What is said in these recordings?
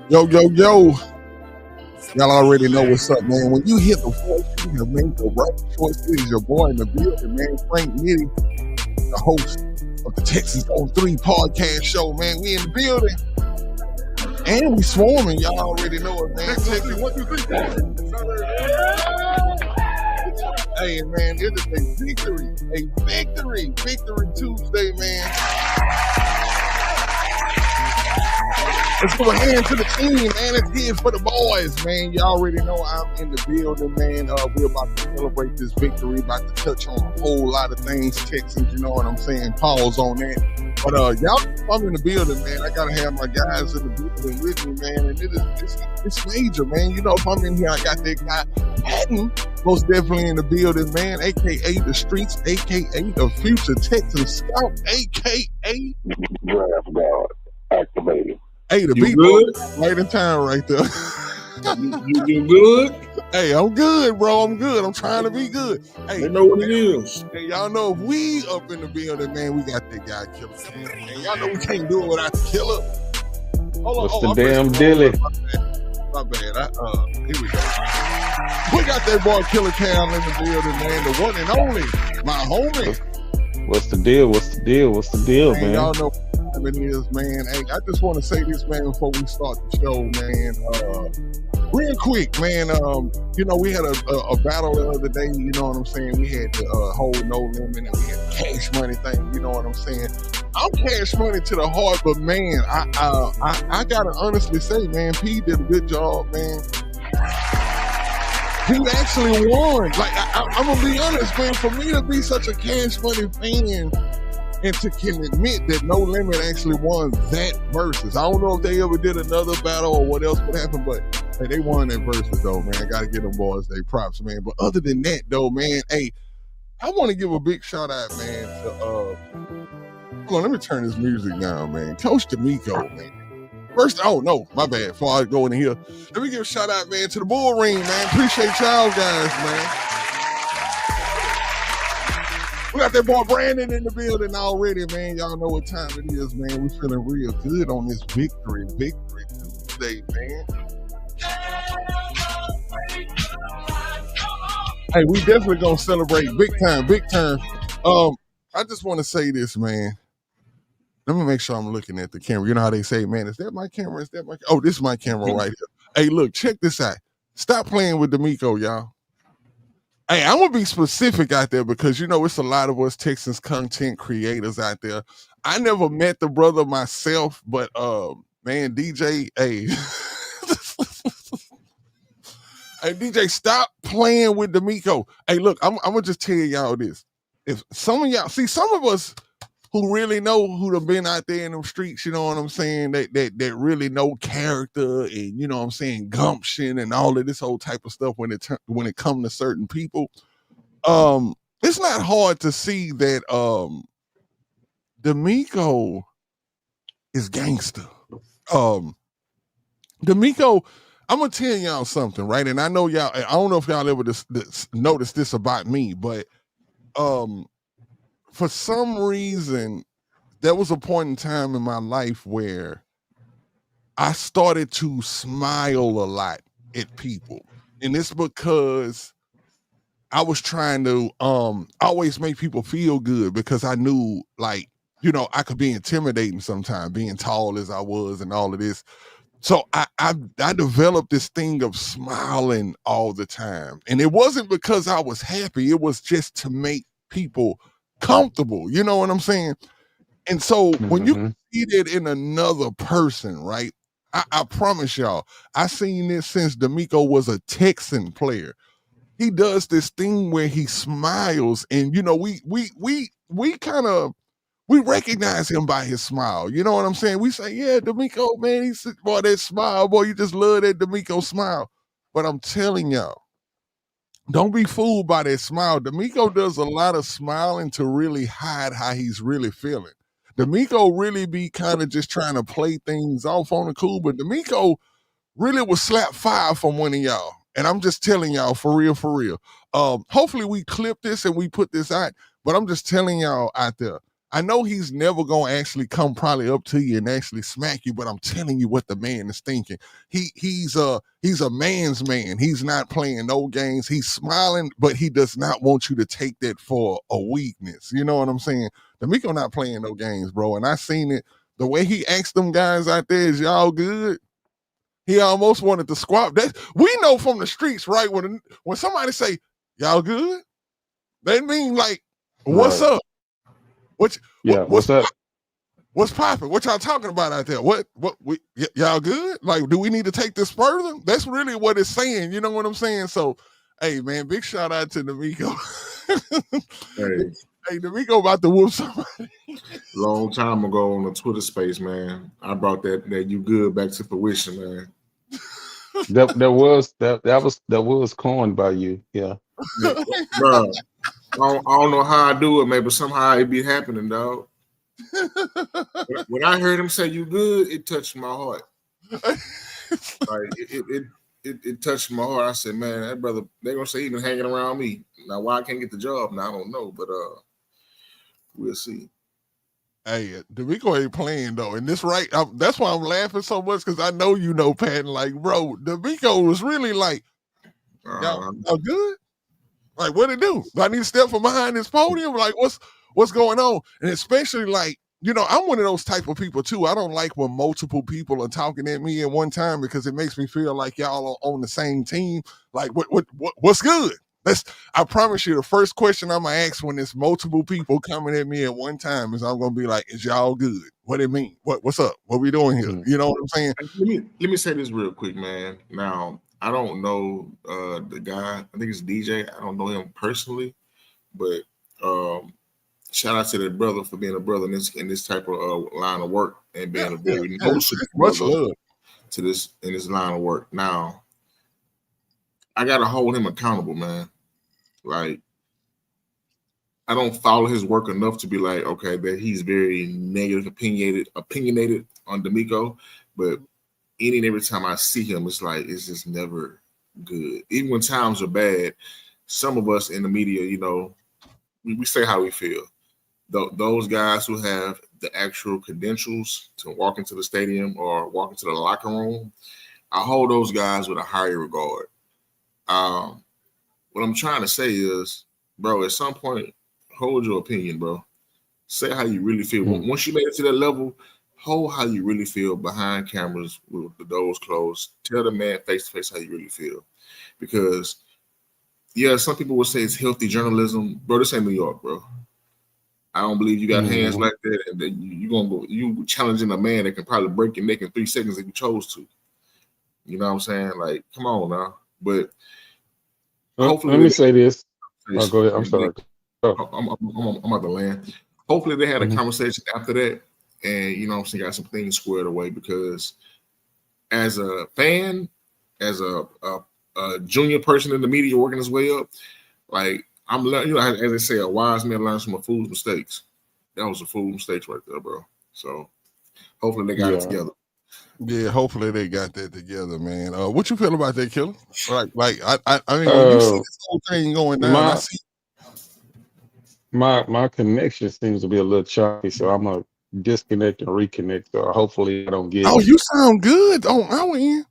Yo, yo, yo. Y'all already know what's up, man. When you hear the voice, you have made the right choice. It is your boy in the building, man. Frank Nitty, the host of the Texans on 3 podcast show, man. We in the building. And we swarming. Y'all already know it, man. Texas 1, 2, 3, 4. Hey, man, it is a victory. Victory Tuesday, man. Let's go ahead to the team, man. Let's get it for the boys, man. You already know I'm in the building, man. We're about to celebrate this victory, about to touch on a whole lot of things, Texans, you know what I'm saying? Pause on that. But y'all, I'm in the building, man. I gotta have my guys in the building with me, man. And it's major, man. You know, if I'm in here, I got that guy Patton, most definitely in the building, man. AKA the streets, AKA the future Texan scout, AKA Draft God activated. Hey, the beat right in town right there. You good? Hey, I'm good, bro. I'm good. I'm trying to be good. Hey, they know what it is. Hey, y'all know if we up in the building, man, we got that guy Killer. Man, y'all know we can't do it without the Killer. Hold on. What's the damn dilly? My bad. Here we go. We got that boy Killer Cam in the building, man. The one and only, my homie. What's the deal, man? Y'all know it is, man. Hey, I just want to say this, man, before we start the show, man. Real quick, man. You know, we had a battle the other day. You know what I'm saying? We had the whole no limit, and we had the cash money thing. You know what I'm saying? I'm cash money to the heart, but man, I gotta honestly say, man, P did a good job, man. He actually won. Like I'm gonna be honest, man. For me to be such a cash money fan, and to can admit that No Limit actually won that versus. I don't know if they ever did another battle or what else would happen, but hey, they won that versus though, man. I gotta give them boys their props, man. But other than that though, man, hey, I want to give a big shout out, man, to hold on, let me turn this music down, man. Coach D'Amico, man. First, oh no, my bad. Before I go in here, let me give a shout out, man, to the Bull Ring, man. Appreciate y'all guys, man. We got that boy Brandon in the building already, man. Y'all know what time it is, man. We feeling real good on this victory Tuesday, man. Hey, we definitely gonna celebrate big time. I just want to say this, man. Let me make sure I'm looking at the camera. You know how they say, man, is that my camera? Is that my? Oh, this is my camera right here. Hey, look, check this out. Stop playing with D'Amico, y'all. Hey, I'm going to be specific out there because, you know, it's a lot of us Texans content creators out there. I never met the brother myself, but, man, DJ, hey. Hey, DJ, stop playing with D'Amico. Hey, look, I'm going to just tell y'all this. If some of y'all, see, some of us who really know who have been out there in them streets, you know what I'm saying, that really know character and, you know what I'm saying, gumption and all of this whole type of stuff when it comes to certain people. It's not hard to see that D'Amico is gangster. D'Amico, I'm going to tell y'all something, right? And I know y'all, I don't know if y'all ever noticed this about me, but for some reason, there was a point in time in my life where I started to smile a lot at people. And it's because I was trying to always make people feel good because I knew, like, you know, I could be intimidating sometimes, being tall as I was and all of this. So I developed this thing of smiling all the time. And it wasn't because I was happy. It was just to make people comfortable, you know what I'm saying? And so when you see it in another person, right? I promise y'all, I seen this since D'Amico was a Texan player. He does this thing where he smiles, and you know, we kind of recognize him by his smile. You know what I'm saying? We say, yeah, D'Amico, man, he's boy, that smile, boy, you just love that D'Amico smile. But I'm telling y'all, don't be fooled by that smile. D'Amico does a lot of smiling to really hide how he's really feeling. D'Amico really be kind of just trying to play things off on the cool, but D'Amico really was slap fire from one of y'all. And I'm just telling y'all, for real. Hopefully we clip this and we put this out, but I'm just telling y'all out there, I know he's never gonna actually come probably up to you and actually smack you, but I'm telling you what the man is thinking. He's a man's man. He's not playing no games. He's smiling, but he does not want you to take that for a weakness. You know what I'm saying? D'Amico not playing no games, bro. And I seen it. The way he asked them guys out there, is y'all good? He almost wanted to squat. That we know from the streets, right? When somebody say, y'all good, they mean like, what's Right. up? What's What's up? what's popping? What y'all talking about out there? Y'all good? Like, do we need to take this further? That's really what it's saying. You know what I'm saying? So, hey man, big shout out to D'Amico. Hey, Hey, D'Amico about to whoop somebody. long time ago on the Twitter space, man, I brought that you good back to fruition, man. That was coined by you. Yeah. Bro, I don't know how I do it, man, but somehow it be happening, dog. When I heard him say "you good," it touched my heart. Like it touched my heart. I said, "Man, that brother, they gonna say he been hanging around me. Now, why I can't get the job? Now I don't know, but we'll see." Hey, D'Amico ain't playing though, and this right. That's why I'm laughing so much because I know you know, Pat. Like, bro, D'Amico was really like, y'all good? Like, what it do? Do I need to step from behind this podium? Like, what's going on? And especially like, you know, I'm one of those type of people too. I don't like when multiple people are talking at me at one time because it makes me feel like y'all are on the same team. Like, what's good? I promise you, the first question I'm gonna ask when there's multiple people coming at me at one time is I'm gonna be like, "Is y'all good? What it mean? What's up? What we doing here?" You know what I'm saying? Let me say this real quick, man. Now, I don't know the guy. I think it's DJ. I don't know him personally, but shout out to that brother for being a brother in this type of line of work and being a very noticeable Much brother love. to this in this line of work. Now, I gotta hold him accountable, man. Like, I don't follow his work enough to be like, okay, that he's very negative, opinionated on D'Amico, but any and every time I see him, it's like it's just never good. Even when times are bad, some of us in the media, you know, we say how we feel. Those guys who have the actual credentials to walk into the stadium or walk into the locker room, I hold those guys with a higher regard. What I'm trying to say is, bro, at some point, hold your opinion, bro. Say how you really feel. Once you made it to that level, hold how you really feel behind cameras with the doors closed. Tell the man face to face how you really feel. Because, yeah, some people will say it's healthy journalism. Bro, this ain't New York, bro. I don't believe you got hands like that, and that you challenging a man that can probably break your neck in 3 seconds if you chose to. You know what I'm saying? Like, come on now. But hopefully, let me say this. Oh, go ahead. I'm sorry. I'm at the land. Hopefully, they had a conversation after that, and you know what I'm saying, got some things squared away. Because as a fan, as a junior person in the media working his way up, like I'm learning, you know, as they say, a wise man learns from a fool's mistakes. That was a fool's mistakes right there, bro. So hopefully they got it together. Yeah, hopefully they got that together, man. What you feel about that, Killer? Like I mean, when you see this whole thing going down, I see my connection seems to be a little choppy, so I'm gonna disconnect and reconnect. So hopefully I don't get. Oh, you sound good on our end.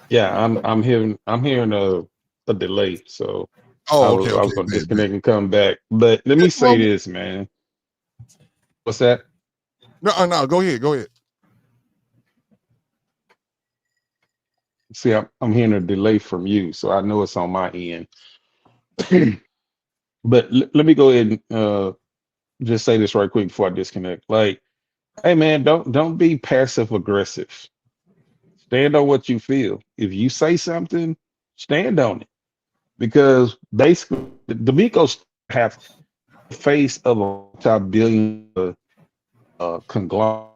Yeah, I'm hearing a delay, so I okay, was gonna disconnect and come back. But let me say this, man. What's that? No, go ahead. See, I'm hearing a delay from you, so I know it's on my end. But let me go ahead and just say this right quick before I disconnect. Like, hey man, don't be passive aggressive. Stand on what you feel. If you say something, stand on it. Because basically, D'Amico's have the face of a multi-billion conglomerate,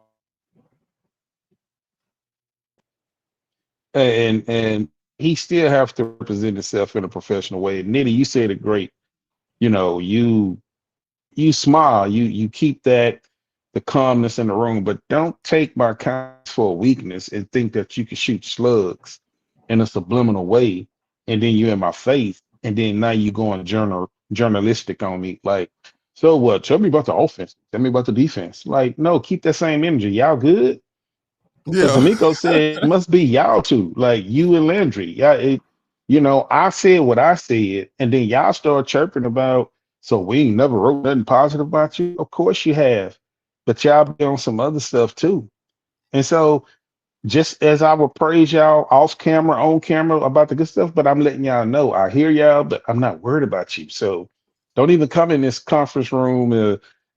and he still have to represent himself in a professional way. And Nitty, you said it great. You know, you smile, you keep the calmness in the room, but don't take my kindness for a weakness and think that you can shoot slugs in a subliminal way, and then you're in my face, and then now you going journalistic on me. Like, So what? Tell me about the offense. Tell me about the defense. Like, no, keep that same energy. Y'all good? Because Yeah. D'Amico said it must be y'all two, like you and Landry. Yeah, I said what I said, and then y'all start chirping about. So we ain't never wrote nothing positive about you. Of course you have, but y'all be on some other stuff too. And so just as I would praise y'all off camera, on camera about the good stuff, but I'm letting y'all know I hear y'all, but I'm not worried about you. So don't even come in this conference room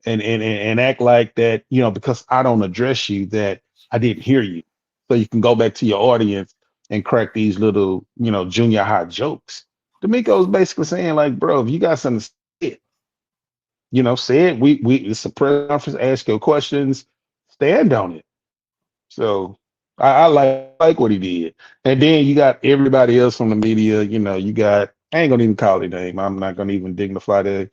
and act like that, because I don't address you, that I didn't hear you. So you can go back to your audience and crack these little, junior high jokes. D'Amico's basically saying, like, bro, if you got something to say, say it. We it's a press conference, ask your questions, stand on it. So I like what he did. And then you got everybody else from the media, you got, I ain't gonna even call their name. I'm not gonna even dignify to,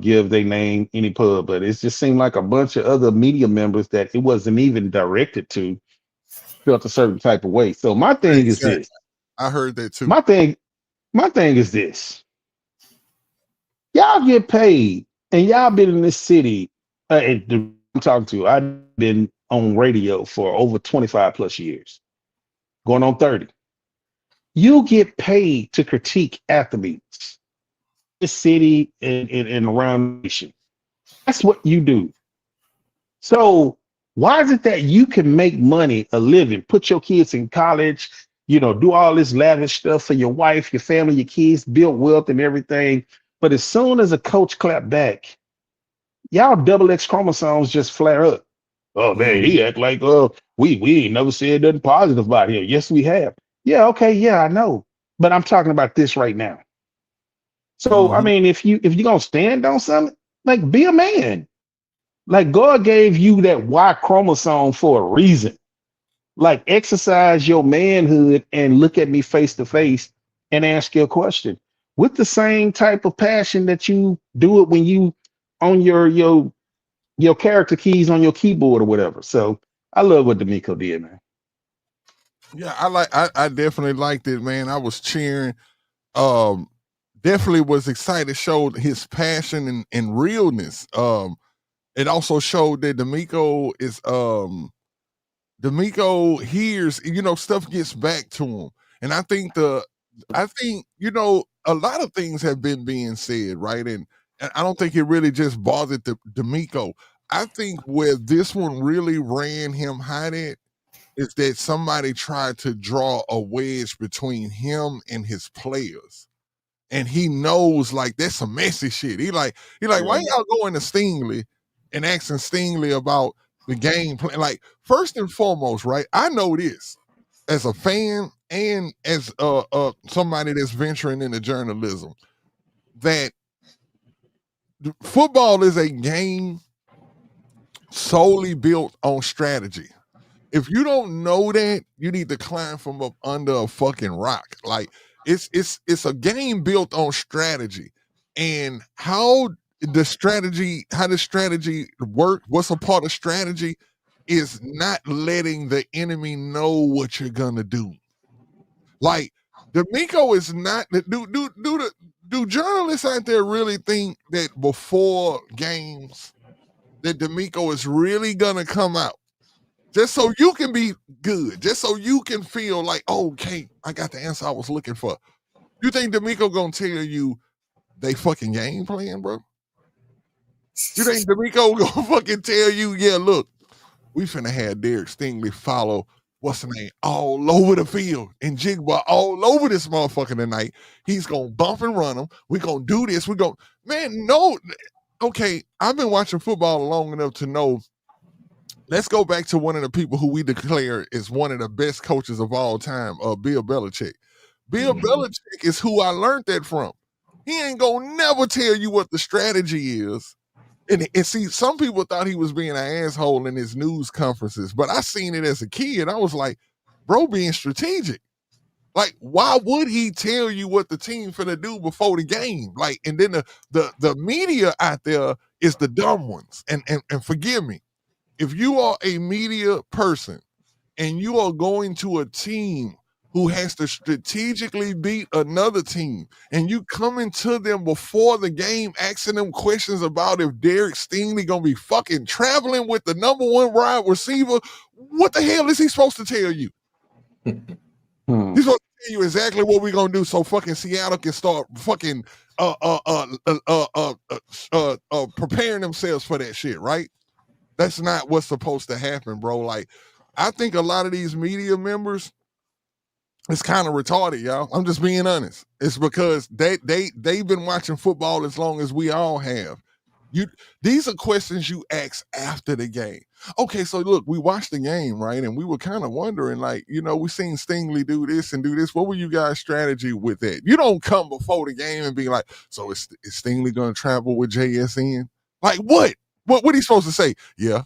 give their name any pub, but it just seemed like a bunch of other media members that it wasn't even directed to felt a certain type of way. So my thing is Exactly. this. I heard that too. My thing, my thing is this. Y'all get paid and y'all been in this city. I'm talking to, I've been on radio for over 25 plus years, going on 30. You get paid to critique athletes, this city and around the nation. That's what you do. So why is it that you can make money, a living, put your kids in college, do all this lavish stuff for your wife, your family, your kids, build wealth and everything. But as soon as a coach clap back, y'all double X chromosomes just flare up. Oh man, Mhm. he act like we ain't never said nothing positive about him. Yes, we have. Yeah, okay, yeah, I know. But I'm talking about this right now. So I Mhm. mean, if you're gonna stand on something, like be a man. Like God gave you that Y chromosome for a reason. Like exercise your manhood and look at me face to face and ask your question with the same type of passion that you do it when you on your character keys on your keyboard or whatever. So I love what D'Amico did, man. Yeah, I definitely liked it, man. I was cheering. Um Definitely was excited, showed his passion and realness. It also showed that D'Amico hears, stuff gets back to him. And I think, a lot of things have been being said, right? And I don't think it really just bothered D'Amico. I think where this one really ran him hot at is that somebody tried to draw a wedge between him and his players. And he knows, like, that's some messy shit. He like, why Yeah. y'all going to Stingley and asking Stingley about the game plan? Like, first and foremost, right? I know this as a fan and as somebody that's venturing into journalism, that football is a game solely built on strategy. If you don't know that, you need to climb from up under a fucking rock. Like, it's a game built on strategy. And how the strategy work, what's a part of strategy is not letting the enemy know what you're gonna do. Like, D'Amico is not do journalists out there really think that before games that D'Amico is really gonna come out just so you can be good, just so you can feel like, oh, okay, I got the answer I was looking for. You think D'Amico gonna tell you they fucking game plan, bro? You think D'Amico gonna fucking tell you, yeah, look, we finna have Derek Stingley follow what's the name all over the field and Jigba all over this motherfucker tonight. He's gonna bump and run him. We gonna do this. We gonna, man, no. Okay, I've been watching football long enough to know. Let's go back to one of the people who we declare is one of the best coaches of all time, Bill Belichick. Bill Belichick is who I learned that from. He ain't gonna never tell you what the strategy is. And see, some people thought he was being an asshole in his news conferences, but I seen it as a kid. I was like, bro, being strategic. Like, why would he tell you what the team finna do before the game? Like, and then the media out there is the dumb ones. And forgive me, if you are a media person and you are going to a team who has to strategically beat another team, and you coming to them before the game asking them questions about if Derek Stingley gonna be fucking traveling with the number one wide receiver, what the hell is he supposed to tell you? He's supposed to tell you exactly what we're gonna do so fucking Seattle can start fucking preparing themselves for that shit, right? That's not what's supposed to happen, bro. Like, I think a lot of these media members, it's kind of retarded, y'all. I'm just being honest. It's because they've been watching football as long as we all have. These are questions you ask after the game. Okay, so look, we watched the game, right? And we were kind of wondering, like, we seen Stingley do this and do this. What were you guys' strategy with that? You don't come before the game and be like, so is Stingley going to travel with JSN? Like, what? What are you supposed to say? Yeah,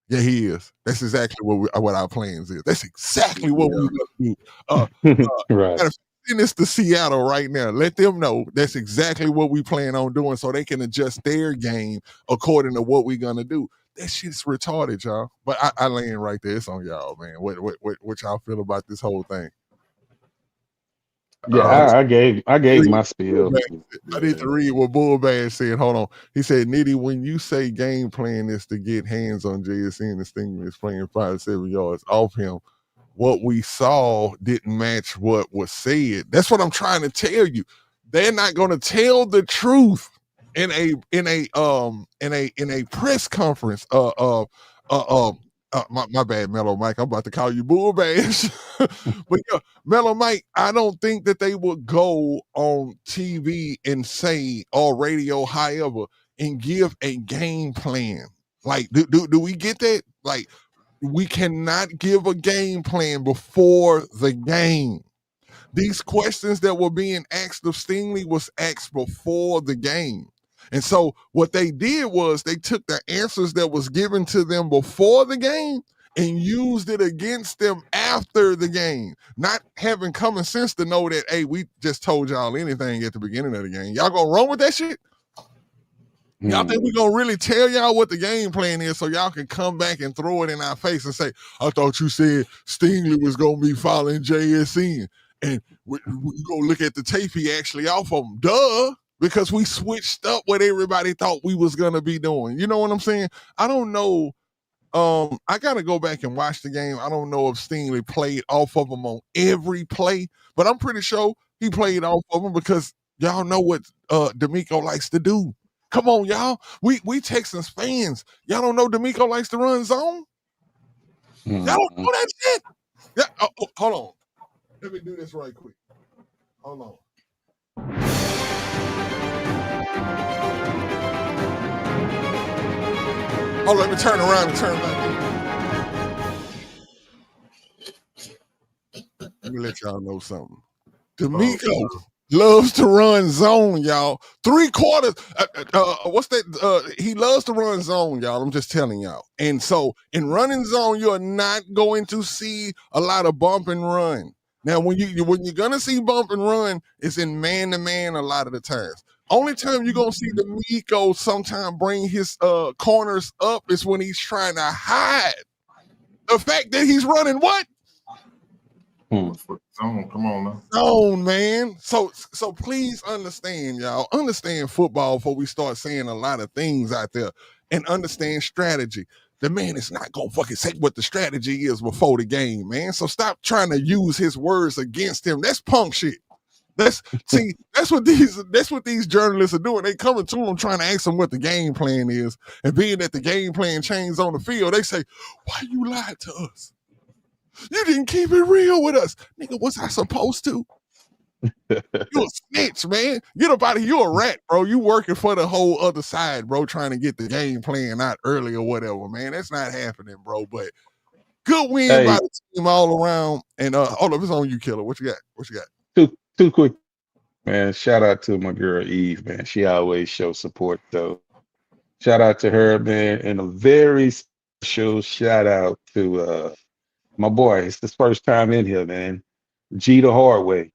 he is. That's exactly what our plans is. That's exactly what we're gonna do. Right. Send this to Seattle right now. Let them know that's exactly what we plan on doing, so they can adjust their game according to what we're gonna do. That shit's retarded, y'all. But I land right there. It's on y'all, man. What y'all feel about this whole thing? Yeah, I gave my spiel. I need to read what Bullbag said. Hold on. He said, Nitty, when you say game plan is to get hands on JSN and Stingley is playing 5 to 7 yards off him, what we saw didn't match what was said. That's what I'm trying to tell you. They're not going to tell the truth in a press conference. My bad, Mellow Mike. I'm about to call you Bull Bash. But yeah, Mellow Mike, I don't think that they would go on TV and say, or radio, however, and give a game plan. Like, do we get that? Like, we cannot give a game plan before the game. These questions that were being asked of Stingley was asked before the game. And so what they did was they took the answers that was given to them before the game and used it against them after the game, not having common sense to know that, hey, we just told y'all anything at the beginning of the game. Y'all gonna run with that shit? Y'all think we're gonna really tell y'all what the game plan is so y'all can come back and throw it in our face and say, I thought you said Stingley was gonna be following JSN. And we're gonna look at the tape he actually off of him. Duh. Because we switched up what everybody thought we was gonna be doing. You know what I'm saying? I don't know. I gotta go back and watch the game. I don't know if Stingley played off of him on every play, but I'm pretty sure he played off of him because y'all know what D'Amico likes to do. Come on, y'all. We Texans fans. Y'all don't know D'Amico likes to run zone? Y'all don't know that shit? Yeah. Hold on. Let me do this right quick. Hold on. Oh, let me turn around and turn back in. Let me let y'all know something. D'Amico loves to run zone, y'all. 3 quarters. What's that? He loves to run zone, y'all. I'm just telling y'all. And so in running zone, you're not going to see a lot of bump and run. Now, when you're gonna see bump and run, it's in man to man a lot of the times. Only time you're gonna see D'Amico sometime bring his corners up is when he's trying to hide the fact that he's running what? Zone, come on now. Zone, man. So please understand, y'all. Understand football before we start saying a lot of things out there, and understand strategy. The man is not gonna fucking say what the strategy is before the game, man. So stop trying to use his words against him. That's punk shit. That's what these journalists are doing. They coming to him trying to ask him what the game plan is, and being that the game plan changed on the field, they say, "Why you lied to us? You didn't keep it real with us, nigga. Was I supposed to? You a snitch, man. Get up out of here. You a rat, bro. You working for the whole other side, bro, trying to get the game plan out early or whatever, man. That's not happening, bro. But good win by the team all around. And hold up, it's on you, Killer. What you got? Too quick, man. Shout out to my girl Eve, man. She always shows support, though. Shout out to her, man, and a very special shout out to my boy. It's his first time in here, man. G the hard way.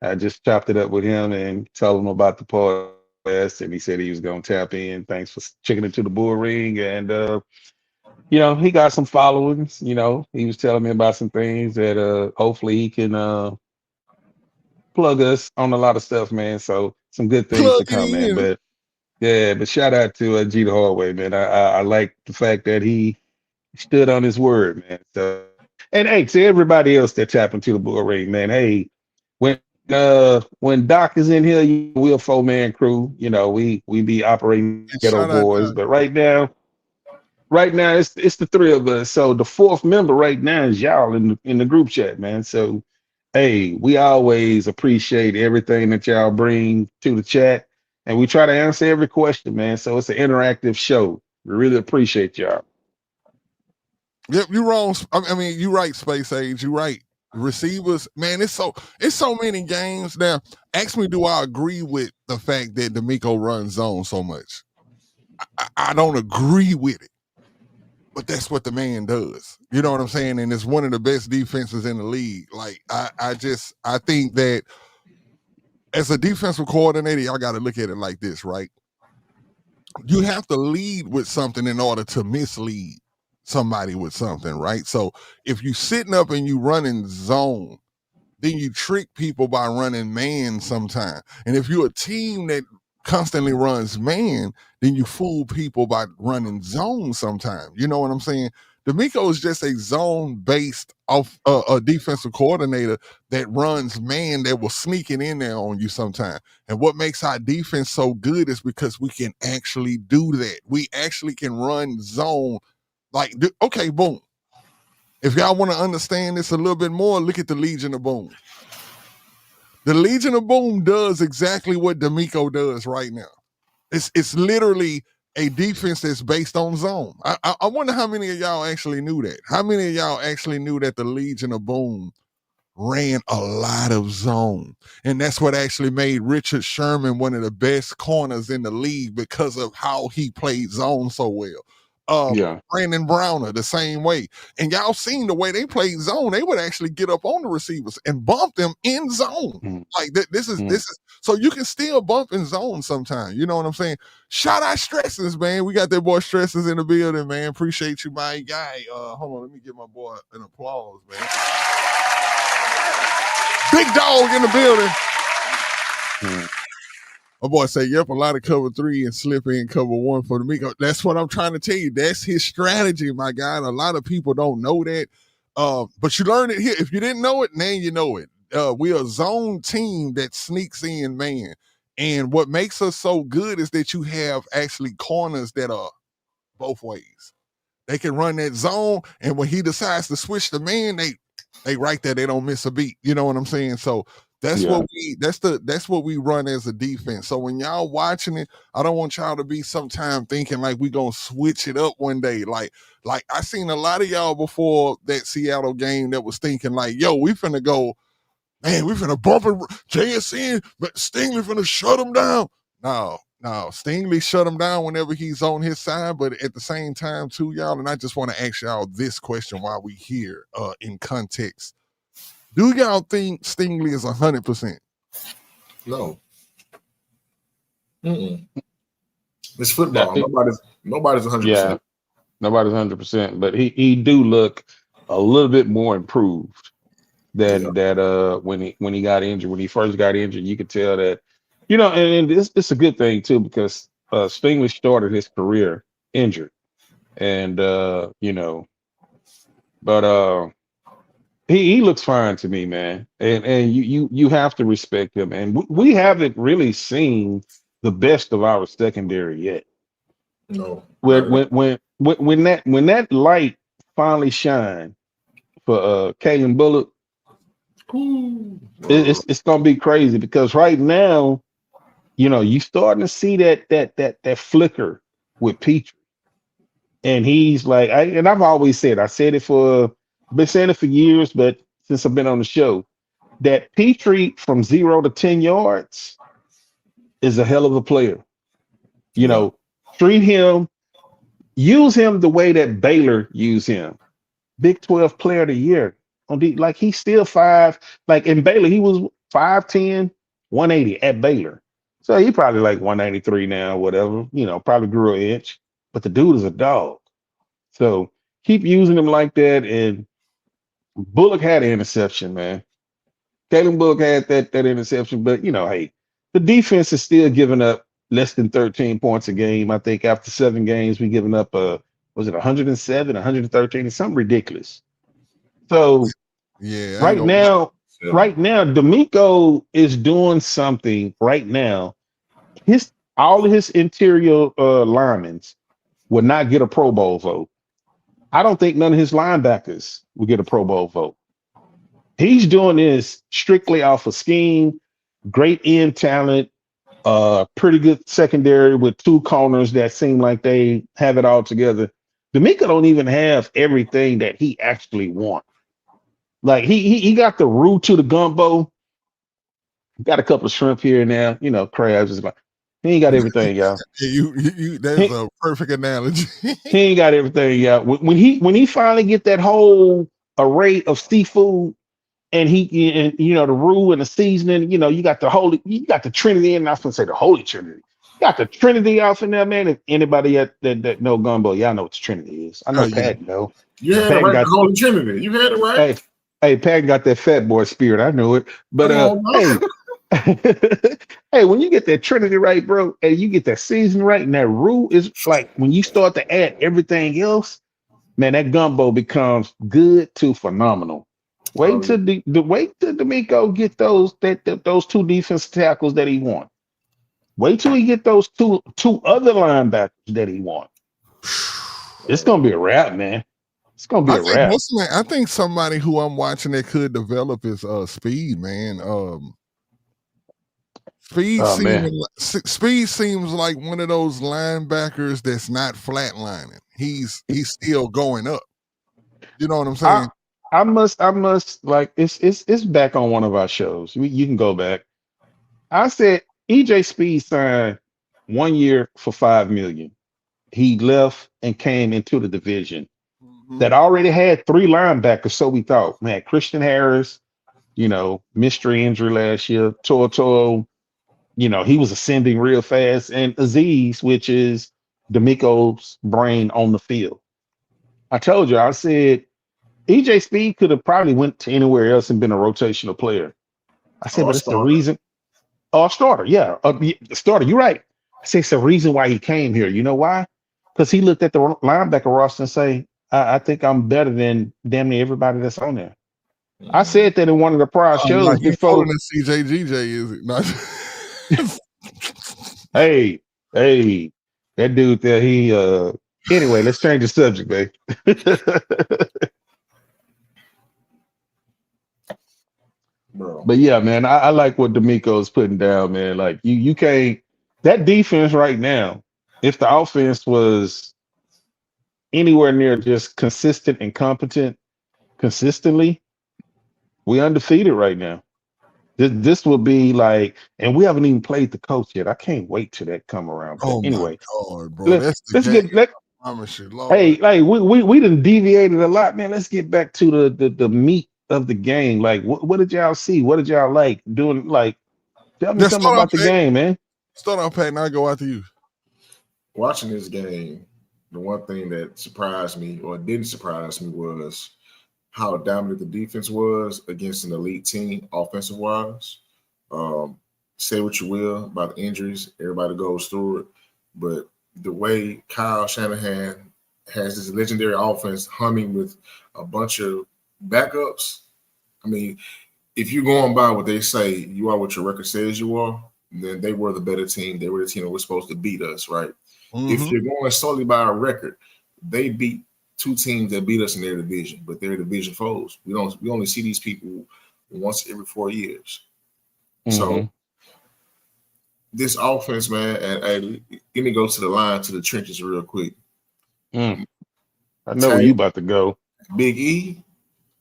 I just chopped it up with him and told him about the podcast, and he said he was gonna tap in. Thanks for checking into the bull ring, and he got some followings. He was telling me about some things that hopefully he can plug us on a lot of stuff, man. So some good things Plug to it come, man. in. But yeah, but shout out to G the hard way, man. I like the fact that he stood on his word, man. So, and hey, to everybody else that tap into the bull ring, man. Hey, when Doc is in here, we're a 4-man crew. We be operating And ghetto shout out boys, to but right now it's the three of us. So the fourth member right now is y'all in the group chat, man. So hey, we always appreciate everything that y'all bring to the chat, and we try to answer every question, man. So it's an interactive show. We really appreciate y'all. Yep, you wrong. I mean, you right, Space Age. You right. Receivers, man, it's so many games. Now, ask me, do I agree with the fact that D'Amico runs zone so much? I don't agree with it, but that's what the man does. You know what I'm saying? And it's one of the best defenses in the league. Like I think that as a defensive coordinator, y'all got to look at it like this, right? You have to lead with something in order to mislead somebody with something, right? So if you sitting up and you running zone, then you trick people by running man sometime. And if you're a team that constantly runs man, then you fool people by running zone sometime. You know what I'm saying? D'Amico is just a zone based off a defensive coordinator that runs man that will sneak it in there on you sometime. And what makes our defense so good is because we can actually do that. We actually can run zone. Like, okay, boom. If y'all want to understand this a little bit more, look at the Legion of Boom. The Legion of Boom does exactly what D'Amico does right now. It's literally a defense that's based on zone. I wonder how many of y'all actually knew that. How many of y'all actually knew that the Legion of Boom ran a lot of zone? And that's what actually made Richard Sherman one of the best corners in the league because of how he played zone so well. Yeah. Brandon Browner the same way. And y'all seen the way they played zone. They would actually get up on the receivers and bump them in zone. Mm, Like this is mm. so you can still bump in zone sometimes. You know what I'm saying? Shout out Stresses, man. We got that boy Stresses in the building, man. Appreciate you, my guy. Hold on, let me give my boy an applause, man. Big dog in the building. Mm. My boy say, yep, a lot of cover 3 and slip in cover 1 for the Miko. That's what I'm trying to tell you. That's his strategy, my guy. And a lot of people don't know that. But you learn it here. If you didn't know it, now you know it. We're a zone team that sneaks in, man. And what makes us so good is that you have actually corners that are both ways. They can run that zone, and when he decides to switch the man, they right there, they don't miss a beat. You know what I'm saying? So that's Yeah. that's what we run as a defense. So when y'all watching it, I don't want y'all to be sometime thinking like we gonna switch it up one day. Like I seen a lot of y'all before that Seattle game that was thinking like, yo, we finna go, man, we finna bump it, JSN, but Stingley finna shut him down. No, Stingley shut him down whenever he's on his side, but at the same time, too, y'all, and I just want to ask y'all this question while we here in context. Do y'all think Stingley is 100%? No. Mm-mm. It's That, football. Nobody's 100%. yeah. Nobody's 100%, but he do look a little bit more improved Yeah. than that when he got injured. When he first got injured, you could tell that, and it's a good thing too, because Stingley started his career injured. And but he looks fine to me, man. And you have to respect him. And we haven't really seen the best of our secondary yet. No. When when that light finally shine for Kalen Bullock, Ooh. it's gonna be crazy, because right now, you starting to see that flicker with Petrie. And he's like, and I've always said, been saying it for years, but since I've been on the show, that Petrie from 0 to 10 yards is a hell of a player. You Yeah. know, treat him, use him the way that Baylor used him. Big 12 player of the year. Like he's still five. Like in Baylor, he was 5'10", 180 at Baylor. So he probably like 193 now, whatever. Probably grew an inch. But the dude is a dog. So keep using him like that. And Bullock had an interception, man. Kalen Bullock had that interception, but hey, the defense is still giving up less than 13 points a game. I think after 7 games, we giving up was it 107, 113, something ridiculous. So Yeah, I ain't right gonna. now, Yeah. right now, D'Amico is doing something right now. All of his interior linemen would not get a Pro Bowl vote. I don't think none of his linebackers will get a Pro Bowl vote. He's doing this strictly off of scheme, great end talent, pretty good secondary with 2 corners that seem like they have it all together. D'Amico don't even have everything that he actually wants. Like he got the root to the gumbo, got a couple of shrimp here and there, crabs. Is like he ain't got everything, y'all. That's a perfect analogy. He ain't got everything, y'all. When he finally get that whole array of seafood, and the roux and the seasoning, you got the Trinity, and I was gonna say the Holy Trinity. You got the Trinity off in there, man. If anybody that know gumbo, y'all know what the Trinity is. I know yeah. Pat know. You had it Pat right, got the Holy Trinity. You had it right. hey, Pat got that fat boy spirit. I know it. But Come on, hey, hey, when you get that Trinity right, bro, and you get that season right, and that roux is like when you start to add everything else, man, that gumbo becomes good to phenomenal. Wait till D'Amico get those 2 defensive tackles that he wants. Wait till he get those two other linebackers that he wants. It's gonna be a wrap, man. It's gonna be a wrap. I think somebody who I'm watching that could develop is Speed, man. Speed seems like one of those linebackers that's not flatlining. He's still going up. You know what I'm saying? I must like it's back on one of our shows. You can go back. I said EJ Speed signed 1 year for $5 million. He left and came into the division that already had 3 linebackers. So we thought, man, Christian Harris, mystery injury last year. Toto, he was ascending real fast, and Aziz, which is D'Amico's brain on the field. I told you, I said EJ Speed could have probably went to anywhere else and been a rotational player. I said, but it's the reason. Oh, starter, yeah, starter. You're right. I said it's the reason why he came here. You know why? Because he looked at the linebacker roster and say, I think I'm better than damn near everybody that's on there. I said that in one of the prior shows like before. Than CJGJ, is it not? hey, that dude there, he anyway, let's change the subject, babe. Bro. But yeah, man, I like what D'Amico's putting down, man. Like you can't that defense right now, if the offense was anywhere near just consistent and competent consistently, we undefeated right now. This will be like, and we haven't even played the coach yet. I can't wait till that come around. But anyway, my God, bro, that's the let's game. get I promise you, Lord. hey, we done deviated a lot, man. Let's get back to the meat of the game. Like, what did y'all see? What did y'all like doing? Like, tell me something about the game, man. Start off, Pat, and I'll go after you. Watching this game, the one thing that surprised me or didn't surprise me was how dominant the defense was against an elite team, offensive wise. Say what you will about the injuries, everybody goes through it, but the way Kyle Shanahan has this legendary offense humming with a bunch of backups. I mean, if you're going by what they say, you are what your record says you are, then they were the better team. They were the team that was supposed to beat us, right? If you're going solely by a record, they beat 2 teams that beat us in their division, but they're division foes. We only see these people once every 4 years. So this offense, man, and let me go to the line, to the trenches real quick. I know where you about to go. Big E.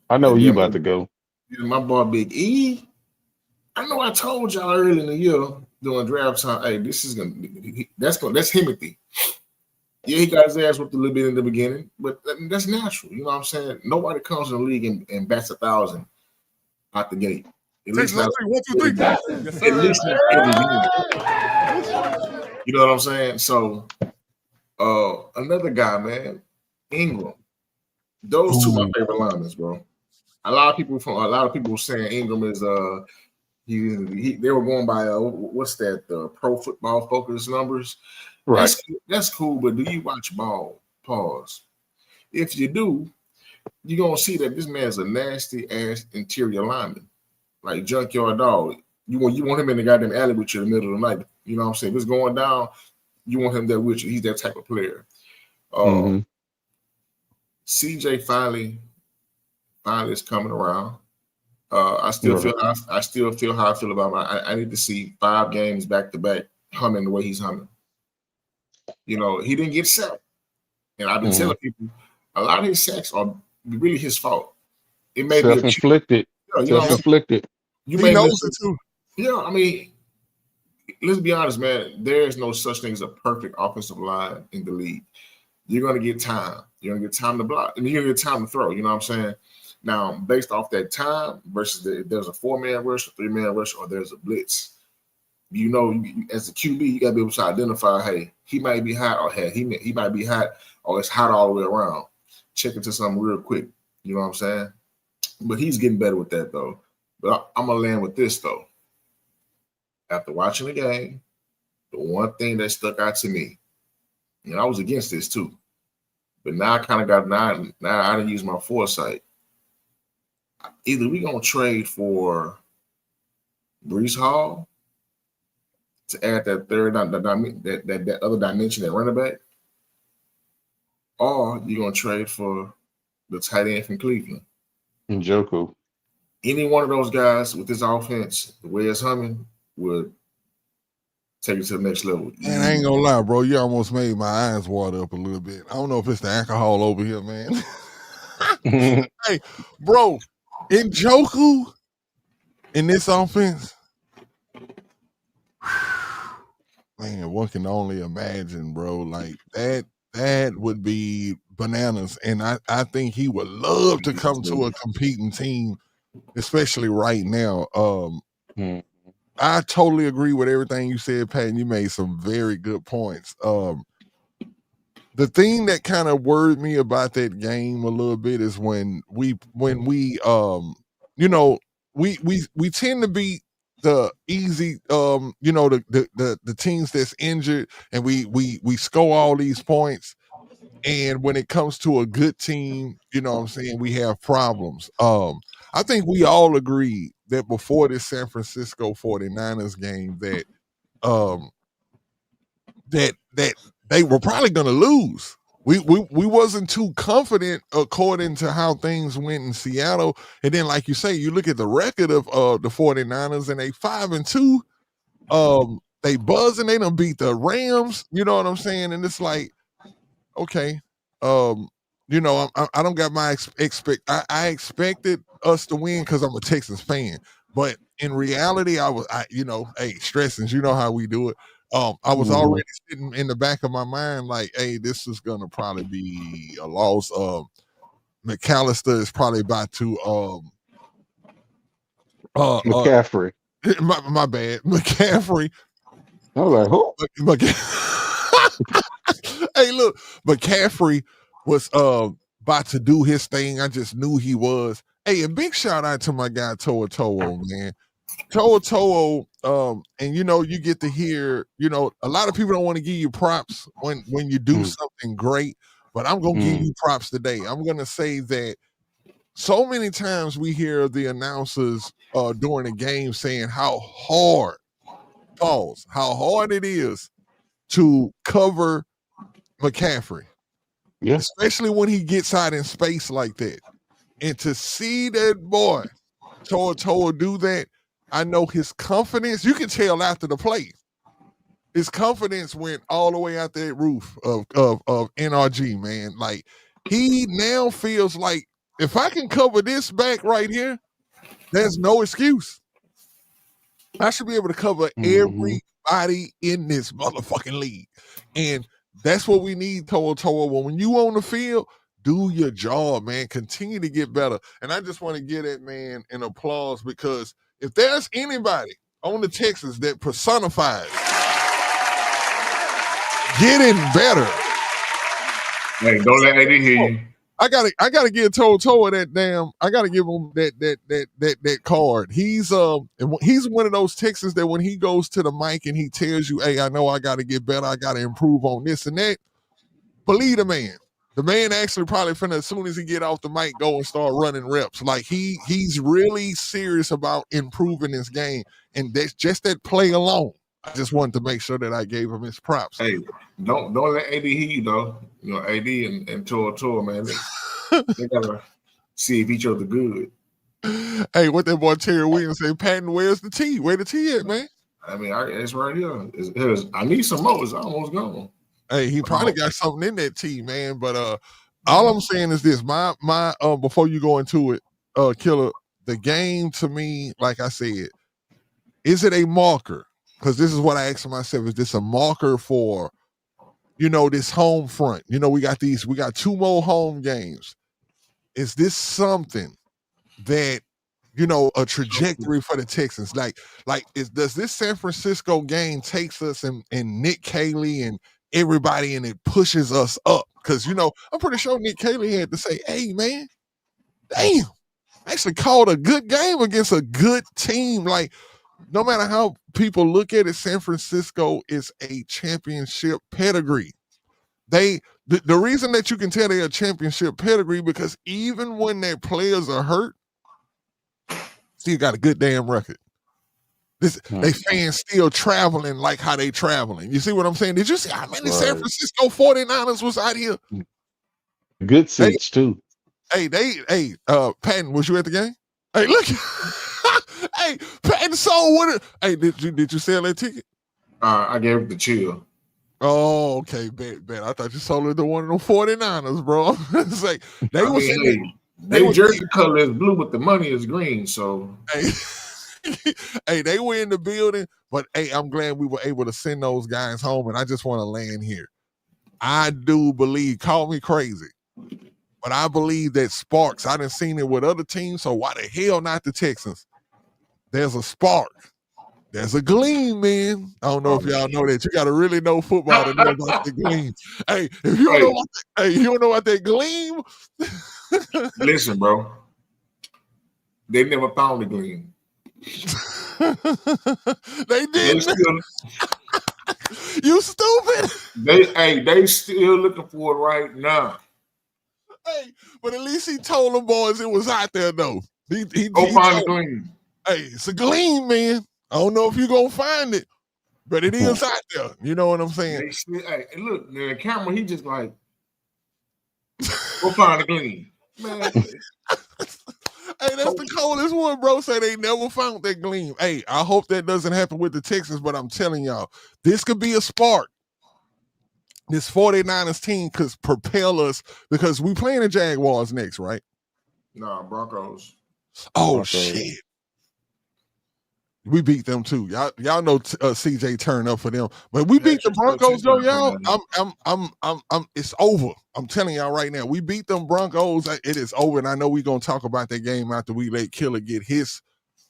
I know where you about to go. My boy Big E. I know I told y'all early in the year during draft time, hey, that's Himothy. Yeah, he got his ass whipped a little bit in the beginning, but that's natural. You know what I'm saying? Nobody comes in the league and bats 1,000 out the gate. At least not every game. You know what I'm saying? So another guy, man, Ingram. Those two my Ooh. favorite linemen, bro. A lot of people saying Ingram is they were going by what's that, the Pro Football Focus numbers. Right. That's cool, but do you watch ball? Pause. If you do, you're gonna see that this man's a nasty ass interior lineman, like junkyard dog. You want him in the goddamn alley with you in the middle of the night. You know what I'm saying? If it's going down, you want him there with you. He's that type of player. Mm-hmm. CJ finally is coming around. I still feel how I feel about I need to see 5 games back to back humming the way he's humming. You know, he didn't get sacked, and I've been telling people a lot of his sacks are really his fault. It may be Self-inflicted. you know, Self-inflicted. you He may knows miss it too. Yeah, I mean, let's be honest, man. There is no such thing as a perfect offensive line in the league. You're gonna get time. You're gonna get time to block, and you're gonna get time to throw. You know what I'm saying? Now, based off that time versus if there's a 4-man rush, a 3-man rush, or there's a blitz, you know, as a QB, you gotta be able to identify. Hey, he might be hot, or hey, he might be hot, or it's hot all the way around. Check into something real quick. You know what I'm saying? But he's getting better with that though. But I'm gonna land with this though. After watching the game, the one thing that stuck out to me, and I was against this too, but now I kind of got now I didn't use my foresight. Either we gonna trade for Brees Hall to add that that other dimension at running back, or you're gonna trade for the tight end from Cleveland. Njoku. Any one of those guys with this offense, the way it's humming, would take it to the next level. And I ain't gonna lie, bro. You almost made my eyes water up a little bit. I don't know if it's the alcohol over here, man. Hey, bro, Njoku in this offense, man, one can only imagine, bro. Like that would be bananas. And I think he would love to come to a competing team, especially right now. I totally agree with everything you said, Pat, and you made some very good points. The thing that kind of worried me about that game a little bit is when we you know, we tend to beat the easy you know, the teams that's injured, and we score all these points, and when it comes to a good team, you know what I'm saying, we have problems. I think we all agreed that before this San Francisco 49ers game that that they were probably going to lose. We wasn't too confident according to how things went in Seattle. And then, like you say, you look at the record of the 49ers, and they 5-2. They buzzing, they done beat the Rams, you know what I'm saying? And it's like, okay, you know, I don't got my I expected us to win because I'm a Texans fan, but in reality, you know, hey, stressing, you know how we do it. I was already sitting in the back of my mind like, hey, this is gonna probably be a loss. McAllister is probably about to McCaffrey. my bad, McCaffrey. I was like, who? Hey, look, McCaffrey was about to do his thing. I just knew he was. Hey, a big shout out to my guy Toa Toho, man. Toa Toho, and you know, you get to hear, you know, a lot of people don't want to give you props when you do something great, but I'm gonna give you props today. I'm gonna say that so many times we hear the announcers during the game saying how hard it is to cover McCaffrey. Yeah. Especially when he gets out in space like that. And to see that boy, Toa do that, I know his confidence, you can tell after the play, his confidence went all the way out that roof of NRG, man. Like, he now feels like, if I can cover this back right here, there's no excuse. I should be able to cover everybody in this motherfucking league. And that's what we need, Toa. When you on the field, do your job, man. Continue to get better. And I just want to give that man an applause, because if there's anybody on the Texans that personifies getting better. Hey, don't let AD hear you. gotta give Toto that damn. I gotta give him that card. He's one of those Texans that when he goes to the mic and he tells you, "Hey, I know I gotta get better. I gotta improve on this and that." Believe the man. The man actually probably finna, as soon as he get off the mic, go and start running reps. Like he's really serious about improving his game, and that's just that play alone. I just wanted to make sure that I gave him his props. Hey, don't let AD hear you though. You know, AD and Tua, man. They gotta see if each other good. Hey, what that boy Terry Williams say? Patton, where's the T? Where the T at, man? I mean, it's right here. I need some more. It's almost gone. Hey, he probably got something in that T, man. But all I'm saying is this: my before you go into it, Killer, the game to me, like I said, is it a marker? Because this is what I asked myself: is this a marker for, this home front? We got 2 more home games. Is this something that, a trajectory for the Texans? Does this San Francisco game takes us and Nick Caley and everybody and it pushes us up? Because, I'm pretty sure Nick Caley had to say, hey, man, damn, I actually called a good game against a good team. Like, no matter how people look at it, San Francisco is a championship pedigree. The reason that you can tell they're a championship pedigree because even when their players are hurt, still got a good damn record. They fans still traveling like how they traveling. You see what I'm saying? Did you see how many San Francisco 49ers was out here? Good seats too. Hey, Patton, was you at the game? Hey, look. Hey, Patton sold what? Hey, did you sell that ticket? I gave it the chill. Oh, okay, bet. I thought you sold it to one of them 49ers, bro. It's like they jersey color is blue, but the money is green. So hey, they were in the building, but hey, I'm glad we were able to send those guys home. And I just want to land here. I do believe, call me crazy, but I believe that sparks. I done seen it with other teams, so why the hell not the Texans? There's a spark. There's a gleam, man. I don't know if y'all know that. You got to really know football to know about the gleam. Hey, if you don't know about that gleam. Listen, bro. They never found the gleam. They did. You stupid. They still looking for it right now. Hey, but at least he told them boys it was out there though. He find the gleam. Hey, it's a gleam, man. I don't know if you're gonna find it, but it is out there. You know what I'm saying? Hey, look, the camera, he just like, go find the gleam. Man. Hey, that's the coldest one, bro. Say they never found that gleam. Hey, I hope that doesn't happen with the Texans, but I'm telling y'all, this could be a spark. This 49ers team could propel us because we playing the Jaguars next, right? No, Broncos. Oh, shit. We beat them too. Y'all know CJ turned up for them, but we beat the Broncos though, y'all. It's over. I'm telling y'all right now, we beat them Broncos. It is over, and I know we're gonna talk about that game after we let Killer get his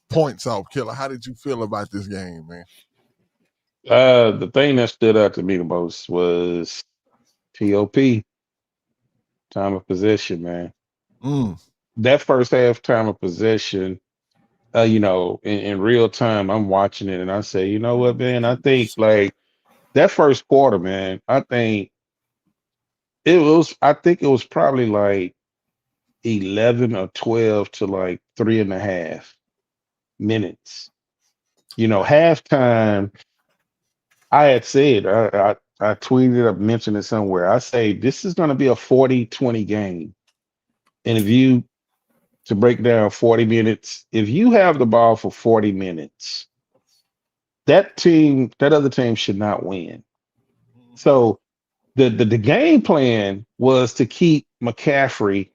points off. Killer, how did you feel about this game, man? The thing that stood out to me the most was TOP, time of possession, man. That first half time of possession. In real time, I'm watching it and I say, you know what, man? I think like that first quarter, man, I think it was probably like 11 or 12 to like 3.5 minutes. Halftime, I had said, I tweeted, I mentioned it somewhere. I say, this is going to be a 40-20 game. And if you, to break down 40 minutes, if you have the ball for 40 minutes, that other team should not win. So the game plan was to keep McCaffrey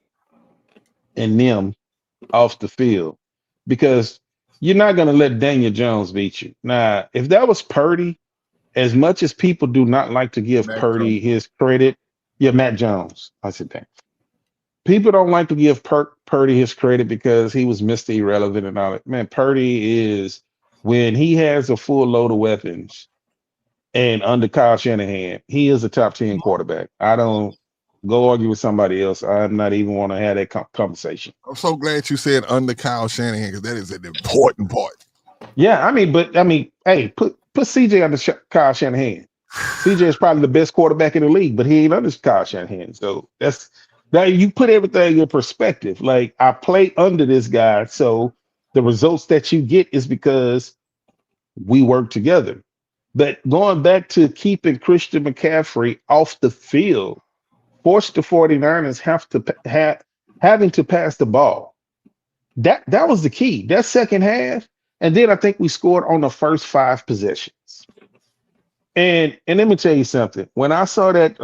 and them off the field because you're not going to let Daniel Jones beat you. Now, if that was Purdy, as much as people do not like to give Purdy his credit, Matt Jones. I said that. People don't like to give Purdy his credit because he was Mr. Irrelevant and all that. Man, Purdy is, when he has a full load of weapons and under Kyle Shanahan, he is a top 10 quarterback. I don't Go argue with somebody else. I'm not even want to have that conversation. I'm so glad you said under Kyle Shanahan because that is an important part. Yeah, hey, put CJ under Kyle Shanahan. CJ is probably the best quarterback in the league, but he ain't under Kyle Shanahan. So that's now you put everything in perspective. Like I play under this guy, so the results that you get is because we work together. But going back to keeping Christian McCaffrey off the field, forced the 49ers have to having to pass the ball. That was the key. That second half, and then I think we scored on the first 5 possessions. And let me tell you something. When I saw that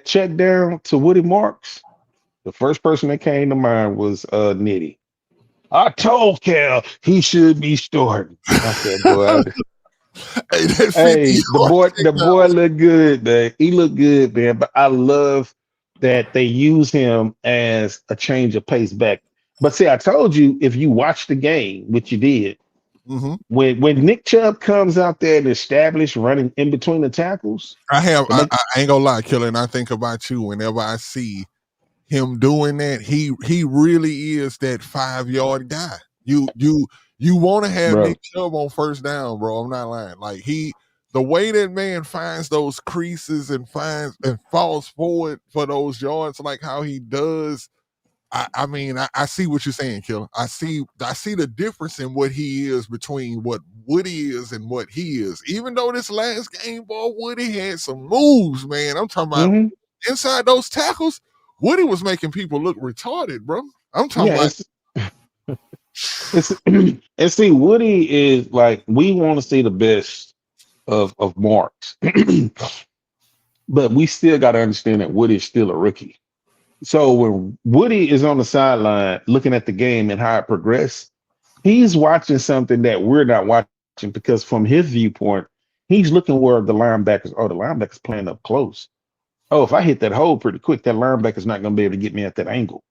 check down to Woody Marks, the first person that came to mind was Nitty. I told Cal he should be starting. I said, boy, Hey, that 50 hey, yard the boy looked good, man. He looked good, man. But I love that they use him as a change of pace back. But see, I told you if you watch the game, which you did, mm-hmm. when Nick Chubb comes out there and established running in between the tackles, I ain't gonna lie, Killer, and I think about you whenever I see him doing that. He really is that 5-yard guy. You want to have bro. Nick Chubb on first down, bro. I'm not lying. Like the way that man finds those creases and finds and falls forward for those yards, like how he does. I mean, I see what you're saying, Killer. I see the difference in what he is between what Woody is and what he is. Even though this last game, boy, Woody had some moves, man. I'm talking about inside those tackles. Woody was making people look retarded, bro. I'm talking Yeah, about. it's and see, Woody is like we want to see the best of Marks, but we still got to understand that Woody is still a rookie. So when Woody is on the sideline looking at the game and how it progressed, he's watching something that we're not watching because from his viewpoint, he's looking where the linebackers playing up close. Oh, if I hit that hole pretty quick, that linebacker's not going to be able to get me at that angle.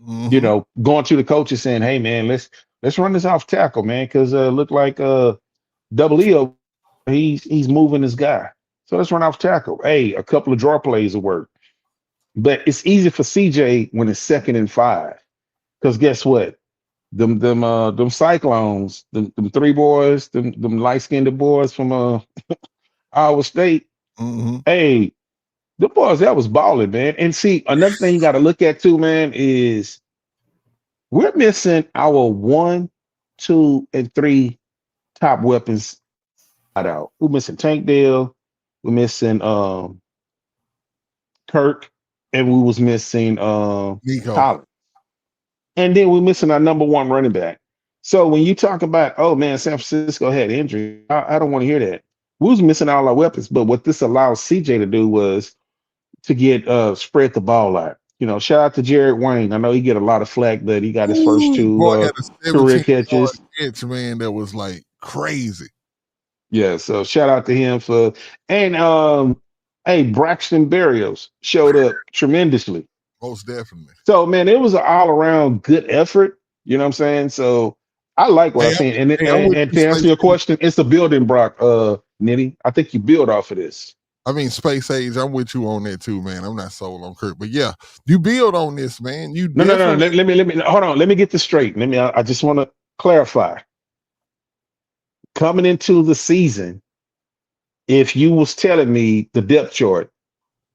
Mm-hmm. Going to the coaches saying, "Hey, man, let's run this off tackle, man, because look like Double E, he's moving this guy. So let's run off tackle. Hey, a couple of draw plays will work. But it's easy for CJ when it's 2nd and 5. Because guess what? Them Cyclones, them 3 boys, them light-skinned boys from Iowa State. Mm-hmm. Hey, the boys that was balling, man. And see, another thing you got to look at too, man, is we're missing our 1, 2, and 3 top weapons out. We're missing Tank Dell, we're missing Kirk, and we was missing Nico. Collins. And then we're missing our number 1 running back. So when you talk about, oh man, San Francisco had injury, I don't want to hear that. We was missing all our weapons, but what this allows CJ to do was to get spread the ball out. Shout out to Jared Wayne. I know he get a lot of flack, but he got his first Ooh, 2 boy, had a career 17-yard catches. catch, man. That was like crazy. Yeah, so shout out to him and hey, Braxton Berrios showed up tremendously. Most definitely. So man, it was an all around good effort. You know what I'm saying? So I like what Hey, I've seen. And, I'm with and you, to answer Space your Age. question, it's a building block, Nitty. I think you build off of this. I mean, Space Age. I'm with you on that too, man. I'm not sold on Kirk, but yeah, you build on this, man. You No. definitely. Let me hold on. Let me get this straight. I just want to clarify. Coming into the season, if you was telling me the depth chart,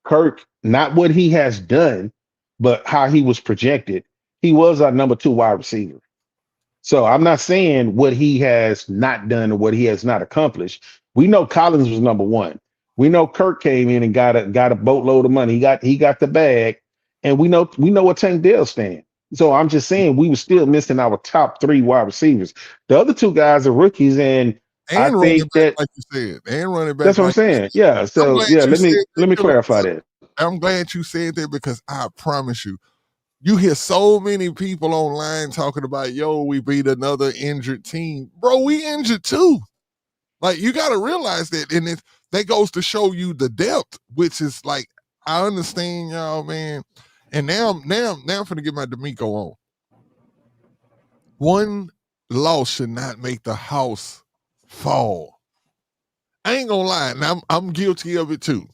Kirk, not what he has done, but how he was projected, he was our number 2 wide receiver. So I'm not saying what he has not done or what he has not accomplished. We know Collins was number 1. We know Kirk came in and got a boatload of money. He got the bag, and we know what Tank Dell stand. So I'm just saying we were still missing our top 3 wide receivers. The other 2 guys are rookies, and I And running think back, that like you said. And running back, that's what I'm like you saying. said. Yeah. I'm So glad yeah, you let said me that, Killer. clarify that. I'm glad you said that because I promise you hear so many people online talking about, yo, we beat another injured team. Bro, we injured too. Like, you got to realize that. And that goes to show you the depth, which is like, I understand y'all, man. And now I'm finna get my D'Amico on. One loss should not make the house fall. I ain't gonna lie. Now I'm guilty of it too.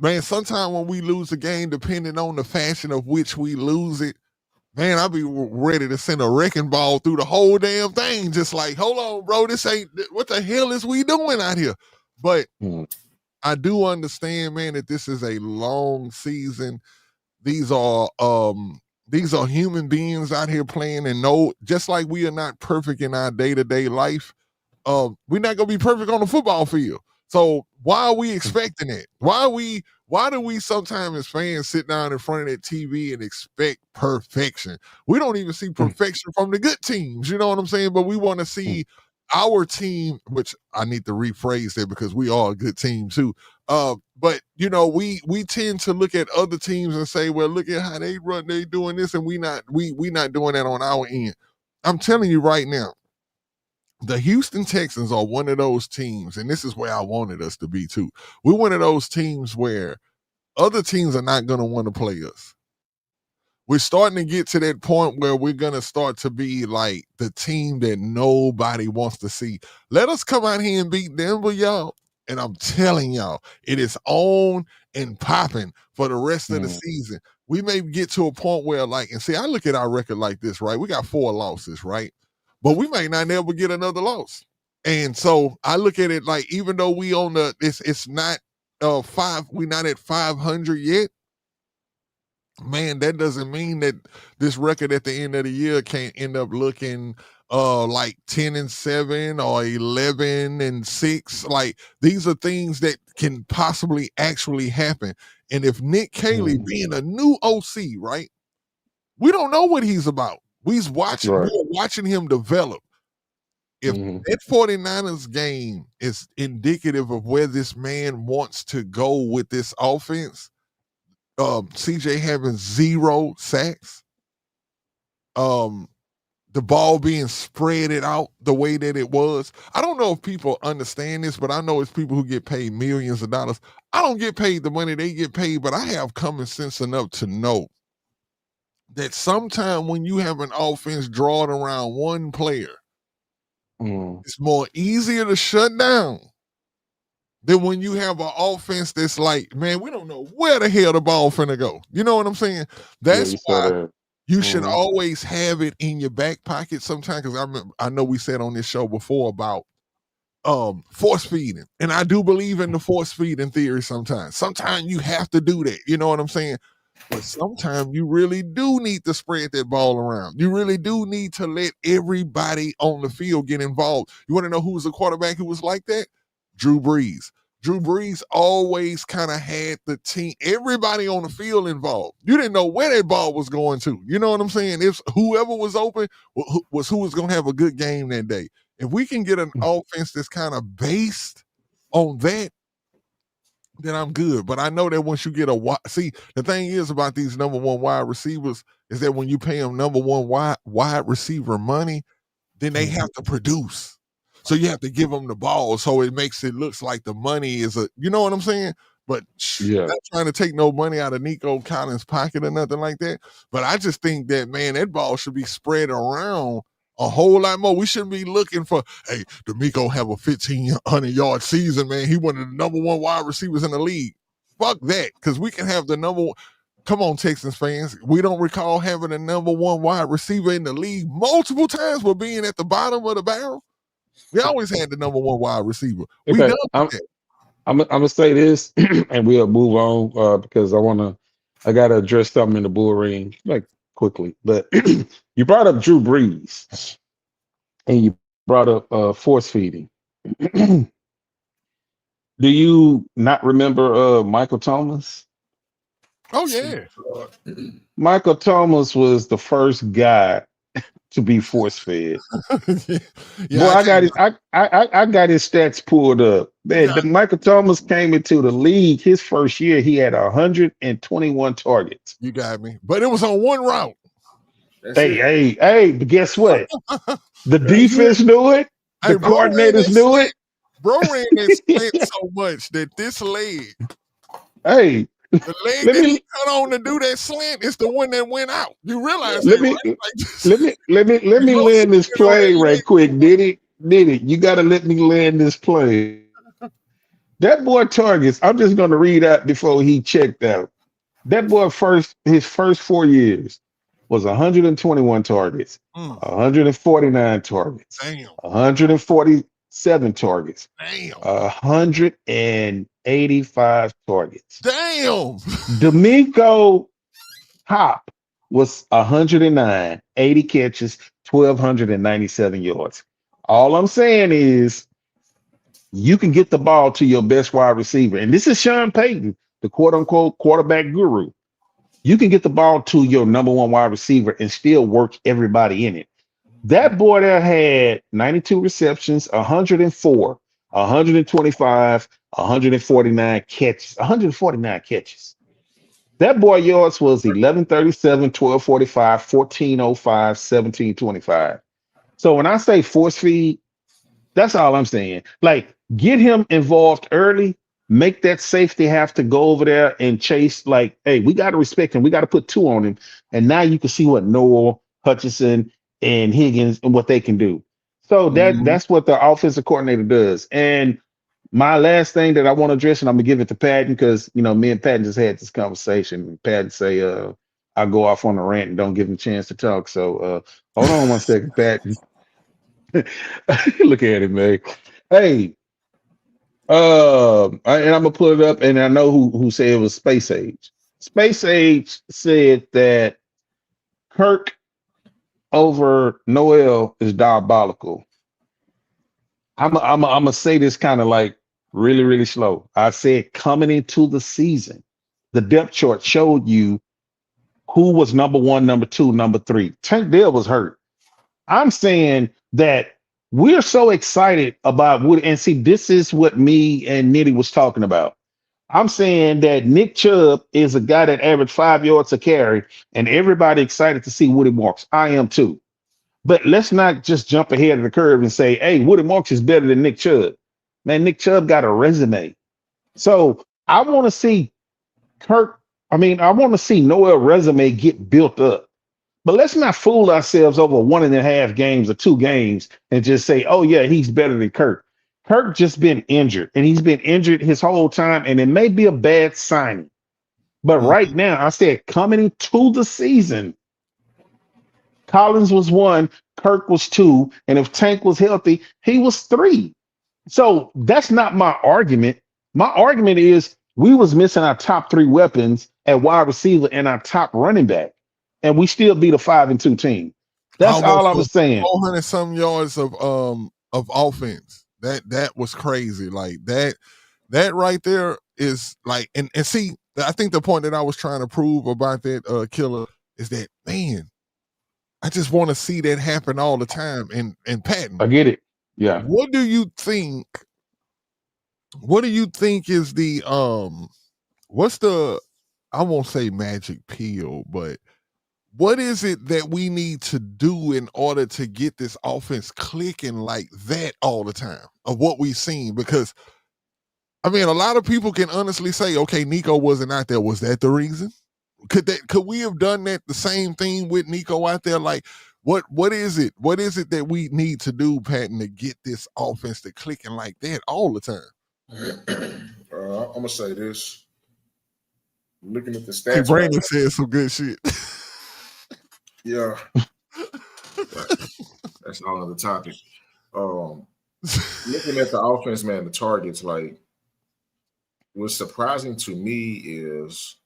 Man, sometimes when we lose a game, depending on the fashion of which we lose it, man, I'll be ready to send a wrecking ball through the whole damn thing. Just like, hold on, bro, this ain't, what the hell is we doing out here? But I do understand, man, that this is a long season. These are human beings out here playing, and no, just like we are not perfect in our day-to-day life, we're not gonna be perfect on the football field. So why are we expecting it? Why do we sometimes as fans sit down in front of that TV and expect perfection? We don't even see perfection from the good teams, you know what I'm saying? But we want to see our team, which I need to rephrase that because we are a good team too. But you know, we tend to look at other teams and say, well, look at how they run, they doing this, and we not doing that on our end. I'm telling you right now, the Houston Texans are one of those teams, and this is where I wanted us to be too. We're one of those teams where other teams are not going to want to play us. We're starting to get to that point where we're going to start to be like the team that nobody wants to see. Let us come out here and beat Denver, y'all. And I'm telling y'all, it is on and popping for the rest of the season. We may get to a point where, like, and see, I look at our record like this, right? We got 4 losses, right? But we may not never get another loss. And so I look at it like, even though we on the, it's not we're not at 500 yet. Man, that doesn't mean that this record at the end of the year can't end up looking like 10-7 or 11-6. Like, these are things that can possibly actually happen. And if Nick Caley being a new OC, right? We don't know what he's about. We're watching him develop. If that 49ers game is indicative of where this man wants to go with this offense, CJ having 0 sacks, the ball being spreaded out the way that it was. I don't know if people understand this, but I know it's people who get paid millions of dollars. I don't get paid the money they get paid, but I have common sense enough to know that sometime when you have an offense drawn around one player, it's more easier to shut down than when you have an offense that's like, man, we don't know where the hell the ball finna go. You know what I'm saying? That's why you should always have it in your back pocket sometimes, because I know we said on this show before about force feeding. And I do believe in the force feeding theory sometimes. Sometimes you have to do that. You know what I'm saying? But sometimes you really do need to spread that ball around. You really do need to let everybody on the field get involved. You want to know who was a quarterback who was like that? Drew Brees. Drew Brees always kind of had the team, everybody on the field involved. You didn't know where that ball was going to. You know what I'm saying? If whoever was open was who was going to have a good game that day. If we can get an offense that's kind of based on that, then I'm good. But I know that once you get see, the thing is about these number 1 wide receivers is that when you pay them number 1 wide receiver money, then they have to produce. So you have to give them the ball. So it makes it looks like the money is you know what I'm saying? But not trying to take no money out of Nico Collins' pocket or nothing like that. But I just think that, man, that ball should be spread around a whole lot more. We shouldn't be looking for, hey, D'Amico have a 1,500-yard season, man. He one of the number 1 wide receivers in the league. Fuck that, because we can have the number 1. Come on, Texans fans. We don't recall having a number 1 wide receiver in the league multiple times but being at the bottom of the barrel. We always had the number 1 wide receiver. We done with that. I'm gonna say this, and we'll move on because I gotta address something in the bull ring like quickly. But you brought up Drew Brees, and you brought up force feeding. Do you not remember Michael Thomas? Oh yeah, Michael Thomas was the first guy to be force fed. Boy, I got his stats pulled up. Man, Michael Thomas came into the league his first year. He had 121 targets. You got me, but it was on one route. Hey! But guess what? The defense knew it. The coordinators knew it. Bro ran that slant so much that this leg, hey, the leg that he cut on to do that slant is the one that went out. You realize let that, me right? let me land this plane right quick. Did it? You got to let me land this plane. That boy targets. I'm just going to read out before he checked out. That boy his first 4 years was 121 targets, Mm, 149 targets, damn, 147 targets, damn, 185 targets. damn. D'Amico Top was 109, 80 catches, 1,297 yards. All I'm saying is you can get the ball to your best wide receiver. And this is Sean Payton, the quote unquote quarterback guru. You can get the ball to your number one wide receiver and still work everybody in it. That boy there had 92 receptions, 104, 125, 149 catches, 149 catches. That boy yards was 1137, 1245, 1405, 1725. So when I say force feed, that's all I'm saying. Like, get him involved early, make that safety have to go over there and chase. Like, hey, we got to respect him. We got to put two on him. And now you can see what Noah, Hutchinson, and Higgins and what they can do. So Mhm. that's what the offensive coordinator does. And my last thing that I want to address, and I'm gonna give it to Patton because me and Patton just had this conversation. Patton say, I go off on a rant and don't give him a chance to talk. So hold on one second, Patton. Look at it, man. Hey, and I'm gonna put it up, and I know who said it was Space Age. Space Age said that Kirk over Noel is diabolical. I'm gonna say this kind of like really, really slow. I said coming into the season, the depth chart showed you who was number one, number two, number three. Tank Dell was hurt. I'm saying that we're so excited about Woody. And see, this is what me and Nitty was talking about. I'm saying that Nick Chubb is a guy that averaged 5 yards a carry, and everybody excited to see Woody Marks. I am too. But let's not just jump ahead of the curve and say, hey, Woody Marks is better than Nick Chubb. Man, Nick Chubb got a resume. So I want to see I want to see Noel resume get built up. But let's not fool ourselves over 1.5 games or 2 games and just say, oh, yeah, he's better than Kirk. Kirk just been injured, and he's been injured his whole time, and it may be a bad signing. But Mhm. right now, I said coming into the season, Collins was 1, Kirk was 2, and if Tank was healthy, he was 3. So that's not my argument. My argument is we was missing our top 3 weapons at wide receiver and our top running back, and we still beat a 5-2 team. That's all Almost I was saying. 400 some yards of offense. That was crazy. Like that right there is like and see, I think the point that I was trying to prove about that killer is that, man, I just want to see that happen all the time. And Patton, I get it. Yeah. what do you think? What do you think is the what's the, I won't say magic pill, but what is it that we need to do in order to get this offense clicking like that all the time of what we've seen? Because I mean, a lot of people can honestly say, okay, Nico wasn't out there. Was that the reason? Could we have done that the same thing with Nico out there? Like, what is it? What is it that we need to do, Patton, to get this offense to clicking like that all the time? I'm gonna say this. Looking at the See, stats right Brandon said some good shit. yeah, that's all other topic. Looking at the offense, man, the targets, like what's surprising to me is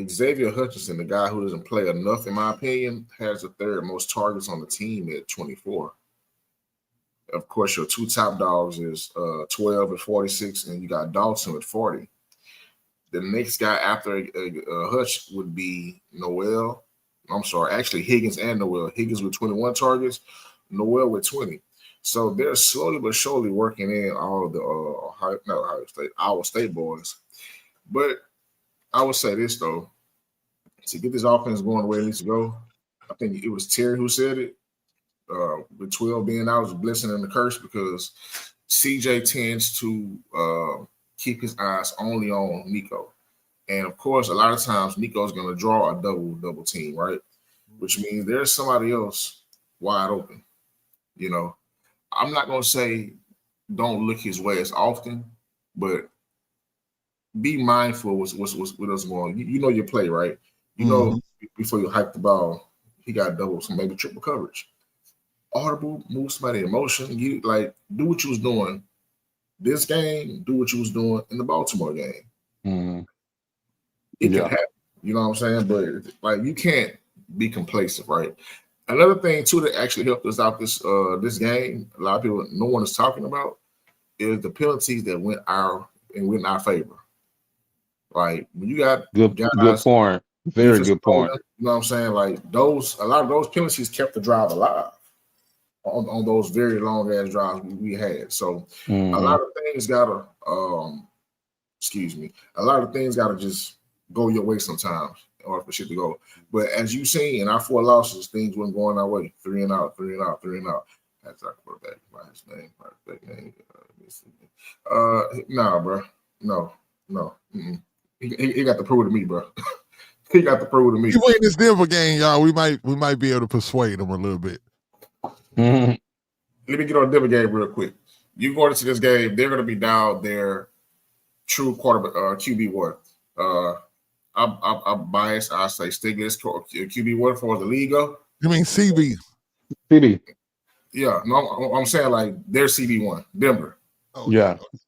Xavier Hutchinson, the guy who doesn't play enough, in my opinion, has the third most targets on the team at 24. Of course, your 2 top dogs is 12 at 46, and you got Dalton at 40. The next guy after Hutch would be Noel. I'm sorry, actually Higgins and Noel. Higgins with 21 targets, Noel with 20. So they're slowly but surely working in all of the Iowa State boys. But I would say this though, to get this offense going the way it needs to go, I think it was Terry who said it. With 12 being out was a blessing and a curse because CJ tends to keep his eyes only on Nico. And of course, a lot of times Nico's going to draw a double team, right? Which means there's somebody else wide open. You know, I'm not going to say don't look his way as often, but be mindful what's with us going. You know your play, right? You know Mhm. before you hike the ball, he got double, some maybe triple coverage. Audible, move somebody in motion. You like do what you was doing this game, do what you was doing in the Baltimore game. Mhm. It can Yeah. happen. You know what I'm saying? But like you can't be complacent, right? Another thing too that actually helped us out this game, a lot of people no one is talking about, is the penalties that went in our favor. Like when you got Good guys point. Very defense good holding, point. you know what I'm saying? Like a lot of those penalties kept the drive alive on those very long ass drives we had. So a Hmm. lot of things gotta excuse me, a lot of things gotta just go your way sometimes in order for shit to go. But as you seen in our 4 losses, things weren't going our way. 3 and out, 3 and out, 3 and out. That's our quarterback. His name. Nah, bro. No, no. He got to prove it to me, bro. He got to prove it to He me. win this Denver game, y'all. We might be able to persuade him a little bit. Hmm. Let me get on the Denver game real quick. You going into this game, they're going to be down their true quarterback, QB1. I'm biased. I say Stigler's QB1 for the league go. You mean CB? CD. Yeah, no, I'm saying like their CB1, Denver. Oh yeah. Yeah.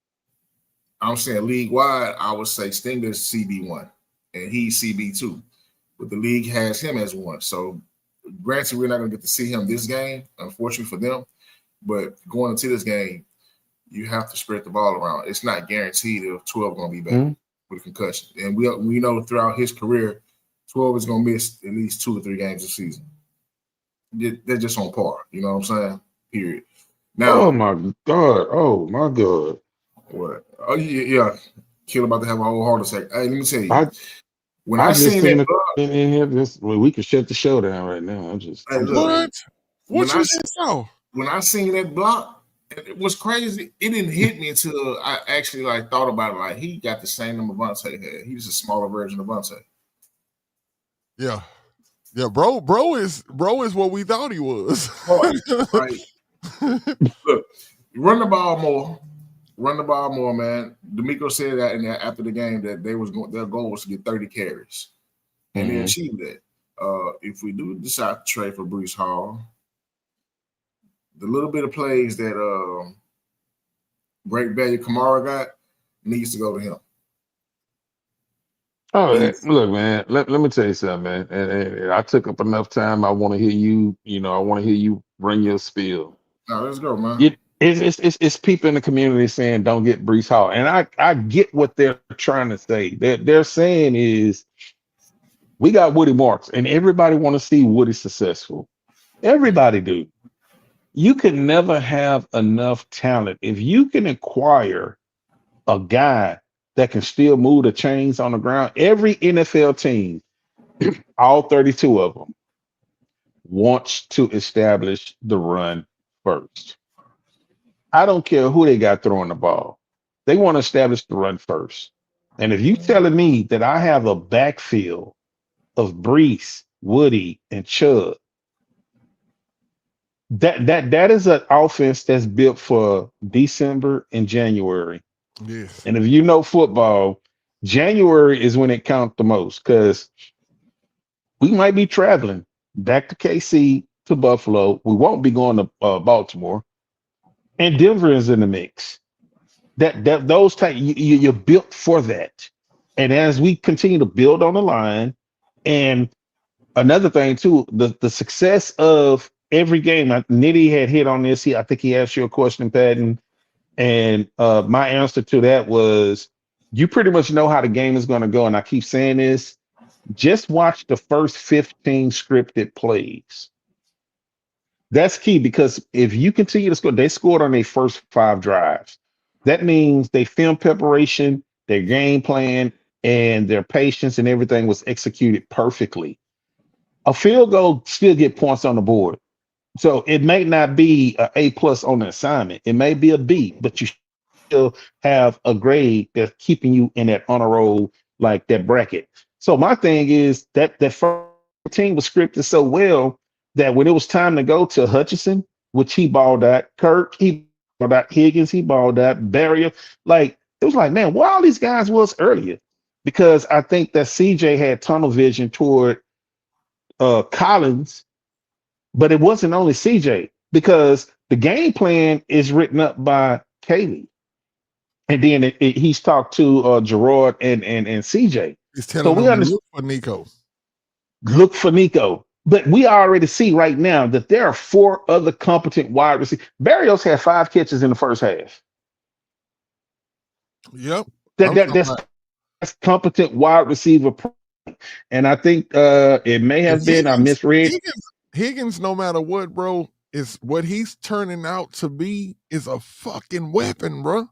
I'm saying league wide, I would say Stinger's CB1 and he's CB2. But the league has him as one. So granted, we're not going to get to see him this game, unfortunately for them. But going into this game, you have to spread the ball around. It's not guaranteed if 12 going to be back Mhm. with a concussion. And we know throughout his career, 12 is going to miss at least 2 or 3 games a season. They're just on par. You know what I'm saying? Period. Oh Now, my God. Oh my God. what? Oh, yeah. Kid about to have a whole heart attack. Hey, let me tell you. I When I I just seen that seen it block, in here. We could shut the show down right now. hey, I'm look, tired. What? when What I you just saw? when I seen that block, it was crazy. It didn't hit me until I actually like thought about it. Like he got the same number Vontae had. He was a smaller version of Vontae. Yeah. Yeah, bro is what we thought he was. Hard. Like, look, run the ball more. Run the ball more, man. D'Amico said that after the game that their goal was to get 30 carries. And they Mhm. achieved that. If we do decide to trade for Brees Hall, the little bit of plays that great value Kamara got needs to go to him. Oh, Needs. look, man. Let me tell you something, man. And I took up enough time. I want to hear you. I want to hear you bring your spiel. Now let's go, man. It's people in the community saying don't get Brees Hall, and I get what they're trying to say. They're saying is we got Woody Marks, and everybody want to see Woody successful. Everybody do. You can never have enough talent if you can acquire a guy that can still move the chains on the ground. Every NFL team, all 32 of them, wants to establish the run first. I don't care who they got throwing the ball. They want to establish the run first. And if you telling me that I have a backfield of Brees, Woody, and Chubb, that is an offense that's built for December and January. Yes. And if you know football, January is when it counts the most because we might be traveling back to KC to Buffalo. We won't be going to Baltimore, and Denver is in the mix. That those type you're built for that. And as we continue to build on the line, and another thing too, the success of every game. Nitty had hit on this. I think he asked you a question, Patton, and my answer to that was, you pretty much know how the game is going to go. And I keep saying this: just watch the first 15 scripted plays. That's key because if you continue to score, they scored on their first 5 drives. That means they film preparation, their game plan, and their patience and everything was executed perfectly. A field goal still get points on the board. So it may not be a A+ on the assignment. It may be a B, but you still have a grade that's keeping you in that honor roll, like that bracket. So my thing is that first team was scripted so well that when it was time to go to Hutchinson, which he balled out, Kirk, he balled out, Higgins, he balled out, Barrier, like It was like, man, where all these guys was earlier? Because I think that CJ had tunnel vision toward Collins, but it wasn't only CJ because the game plan is written up by Kaylee. And then he's talked to Gerard and CJ. He's So telling we them to understand. look for Nico. Look for Nico. But we already see right now that there are 4 other competent wide receivers. Barrios had 5 catches in the first half. Yep. That's competent wide receiver. And I think it may have been, I misread. Higgins, no matter what, bro, is what he's turning out to be is a fucking weapon, bro.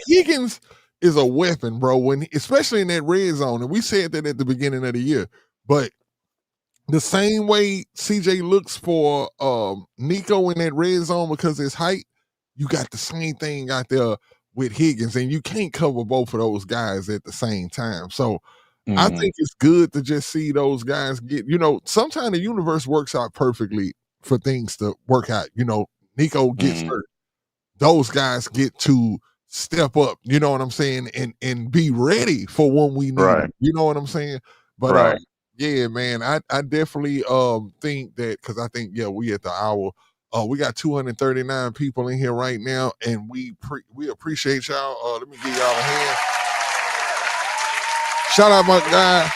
Higgins is a weapon, bro. When especially in that red zone, and we said that at the beginning of the year. But the same way CJ looks for Nico in that red zone because of his height, you got the same thing out there with Higgins, and you can't cover both of those guys at the same time. So I think it's good to just see those guys get, sometimes the universe works out perfectly for things to work out. Nico gets hurt. Those guys get to step up, you know what I'm saying, and be ready for when we need them. You know what I'm saying? But yeah, man, I definitely think that, because I think, we at the hour. We got 239 people in here right now, and we appreciate y'all. Let me give y'all a hand. Shout out my guy,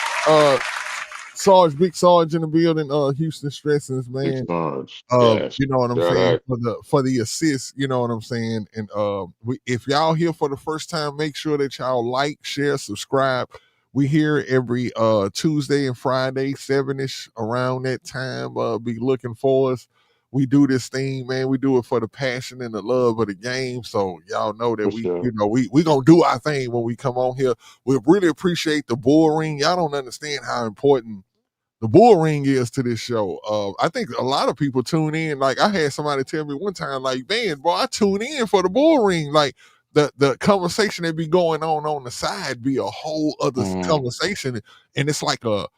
Big Sarge in the building, Houston Stressings, man. Yes. You know what I'm saying? For the assist, you know what I'm saying? And if y'all here for the first time, make sure that y'all like, share, subscribe. We here every Tuesday and Friday, 7-ish, around that time. Be looking for us. We do this thing, man. We do it for the passion and the love of the game. So y'all know that we gonna do our thing when we come on here. We really appreciate the bull ring. Y'all don't understand how important the bull ring is to this show. I think a lot of people tune in. Like, I had somebody tell me one time, like, man, bro, I tune in for the bull ring. Like, the conversation that be going on the side be a whole other conversation, and it's like a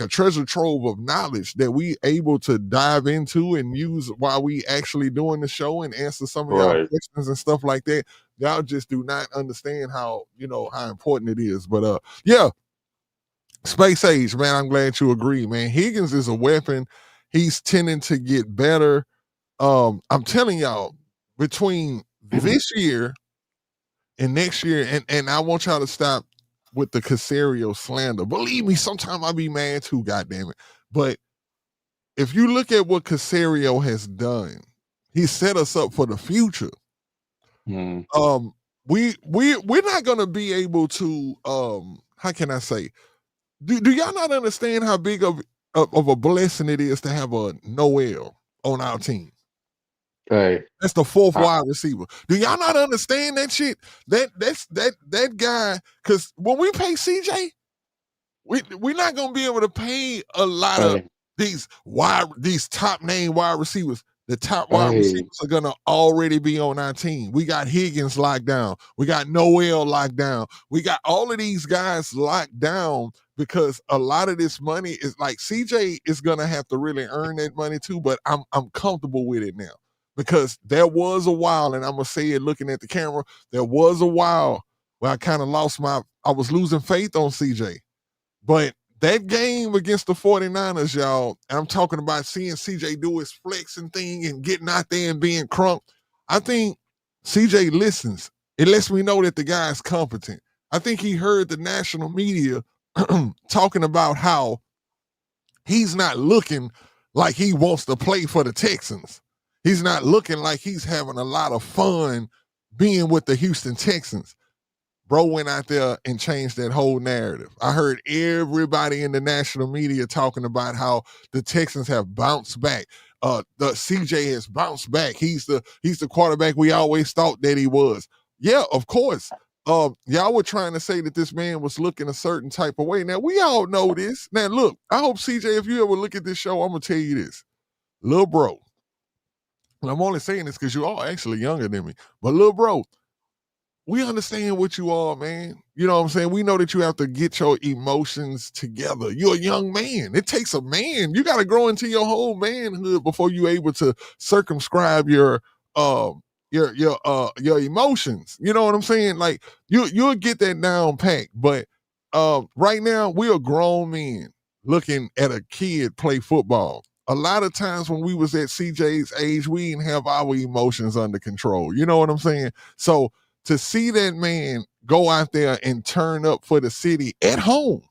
treasure trove of knowledge that we able to dive into and use while we actually doing the show and answer some of y'all questions and stuff like that. Y'all just do not understand how important it is. But Space Age, man, I'm glad you agree, man. Higgins is a weapon. He's tending to get better. I'm telling y'all, between this year and next year, and I want y'all to stop with the Casario slander. Believe me, sometimes I be mad too, goddammit. But if you look at what Casario has done, he set us up for the future. We're not gonna be able to how can I say? Do y'all not understand how big of a blessing it is to have a Noel on our team? Hey, that's the 4th wide receiver. Do y'all not understand that shit? That guy, because when we pay CJ, we're not gonna be able to pay a lot of these top name wide receivers. The top wide receivers are gonna already be on our team. We got Higgins locked down. We got Noel locked down. We got all of these guys locked down, because a lot of this money is like, CJ is gonna have to really earn that money too. But I'm comfortable with it now, because there was a while, and I'm gonna say it looking at the camera, there was a while where I kind of I was losing faith on CJ. But that game against the 49ers, y'all, I'm talking about seeing CJ do his flexing thing and getting out there and being crunk. I think CJ listens. It lets me know that the guy's competent. I think he heard the national media talking about how he's not looking like he wants to play for the Texans. He's not looking like he's having a lot of fun being with the Houston Texans. Bro went out there and changed that whole narrative. I heard everybody in the national media talking about how the Texans have bounced back. The CJ has bounced back. He's the quarterback we always thought that he was. Yeah, of course. Y'all were trying to say that this man was looking a certain type of way. Now, we all know this. Now, look, I hope, CJ, if you ever look at this show, I'm going to tell you this. Lil' bro, and I'm only saying this because you all actually younger than me, but lil' bro, we understand what you are, man. You know what I'm saying? We know that you have to get your emotions together. You're a young man. It takes a man. You got to grow into your whole manhood before you're able to circumscribe your your emotions. You know what I'm saying? Like you'll get that down packed. But right now we are grown men looking at a kid play football. A lot of times when we was at CJ's age, we didn't have our emotions under control. You know what I'm saying? So to see that man go out there and turn up for the city at home,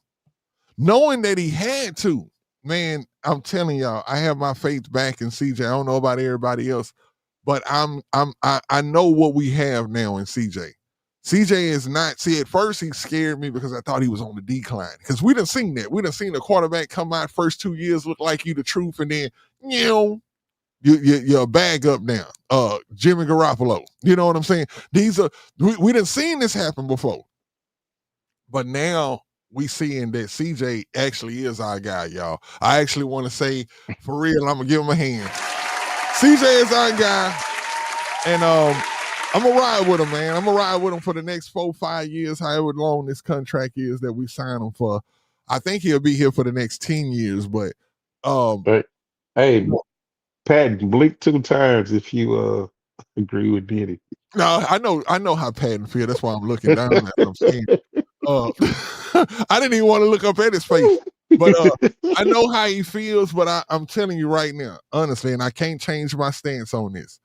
knowing that he had to, man, I'm telling y'all, I have my faith back in CJ. I don't know about everybody else, but I know what we have now in CJ. CJ is not. See, at first he scared me because I thought he was on the decline. Because we done seen that. We done seen the quarterback come out first 2 years look like you the truth, and then you know you're a bag up now. Jimmy Garoppolo. You know what I'm saying? These are we done seen this happen before, but now we seeing that CJ actually is our guy, y'all. I actually want to say for real, I'm gonna give him a hand. CJ is our guy, and I'm gonna ride with him, man. I'm gonna ride with him for the next 4-5 years, however long this contract is that we sign him for. I think he'll be here for the next 10 years, but But hey, Pat, blink 2 times if you agree with Diddy. no, I know how Patton feel. That's why I'm looking down at him. I'm saying, I didn't even want to look up at his face, but I know how he feels. But I'm telling you right now, honestly, and I can't change my stance on this.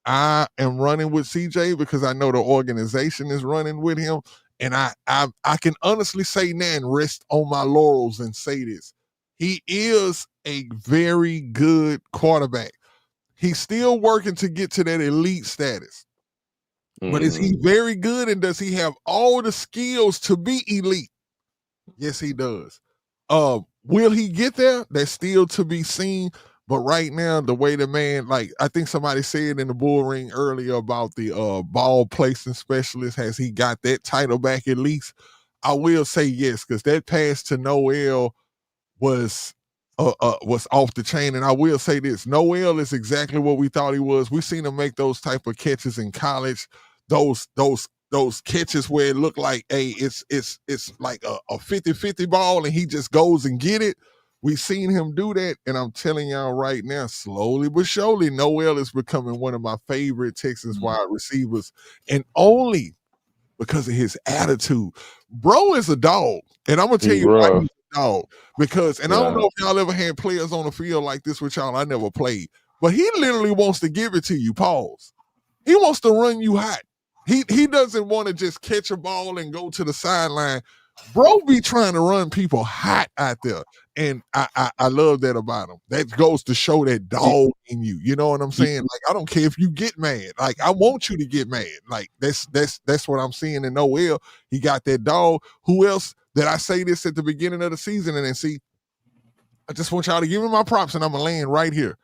I am running with CJ because I know the organization is running with him, and I can honestly say now and rest on my laurels and say this: he is a very good quarterback. He's still working to get to that elite status. But is he very good, and does he have all the skills to be elite? Yes, he does. Will he get there? That's still to be seen. But right now, the way the man, like I think somebody said in the bull ring earlier about the ball placing specialist, has he got that title back at least? I will say yes, because that pass to Noel was off the chain. And I will say this: Noel is exactly what we thought he was. We seen him make those type of catches in college. Those catches where it looked like, hey, it's like a 50-50 ball, and he just goes and get it. We've seen him do that, and I'm telling y'all right now, slowly but surely, Noel is becoming one of my favorite Texas wide receivers, and only because of his attitude. Bro is a dog, and I'm gonna tell you why he's a dog. Because, and I don't know if y'all ever had players on the field like this with y'all. I never played, but he literally wants to give it to you. Pause. He wants to run you hot. He doesn't want to just catch a ball and go to the sideline. Bro be trying to run people hot out there. And I love that about him. That goes to show that dog in you. You know what I'm saying? Like, I don't care if you get mad. Like, I want you to get mad. Like, that's what I'm seeing in Noel. He got that dog. Who else did I say this at the beginning of the season? And then see, I just want y'all to give me my props, and I'm gonna land right here.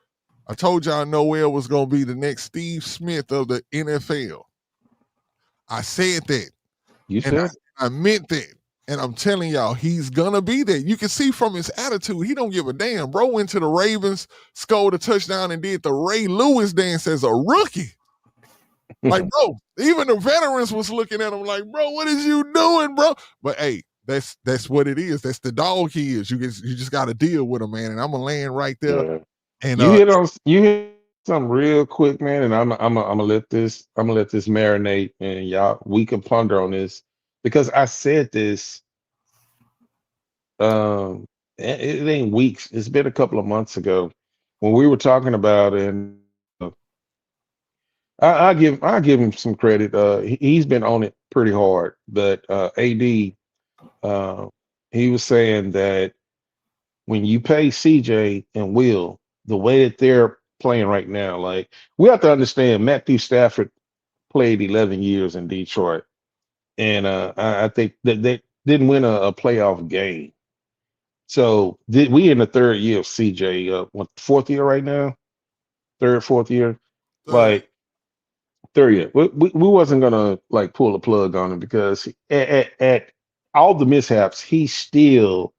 I told y'all Noel was gonna be the next Steve Smith of the NFL. I said that. You And said I meant that. And I'm telling y'all, he's gonna be there. You can see from his attitude, he don't give a damn. Bro went to the Ravens, scored a touchdown, and did the Ray Lewis dance as a rookie. Like, bro, even the veterans was looking at him like, bro, what is you doing, bro? But hey, that's what it is. That's the dog he is. You just got to deal with him, man. And I'm gonna land right there. yeah. And You hit something real quick, man, and I'm gonna let this marinate, and y'all we can ponder on this because I said this. It ain't weeks. It's been a couple of months ago when we were talking about, and I give him some credit. He's been on it pretty hard, but AD, uh, he was saying that when you pay CJ and Will the way that they're playing right now, like we have to understand Matthew Stafford played 11 years in Detroit, and I think that they didn't win a playoff game. So we in the third year of CJ, what, fourth year right now, third, fourth year, like third year. We wasn't gonna like pull the plug on him because at all the mishaps, he's still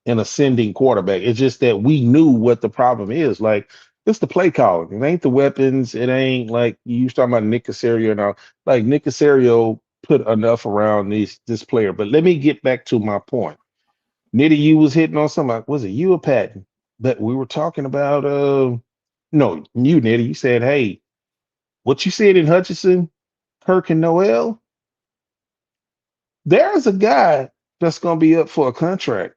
an ascending quarterback. It's just that we knew what the problem is. Like it's the play calling. It ain't the weapons. It ain't like you was talking about Nick Casario now. Like Nick Casario put enough around this player. But let me get back to my point. Nitty, you was hitting on something. Was it you or Patton? But we were talking about no, you Nitty. You said, hey, what you said in Hutchinson, Kirk, and Noel, there's a guy that's going to be up for a contract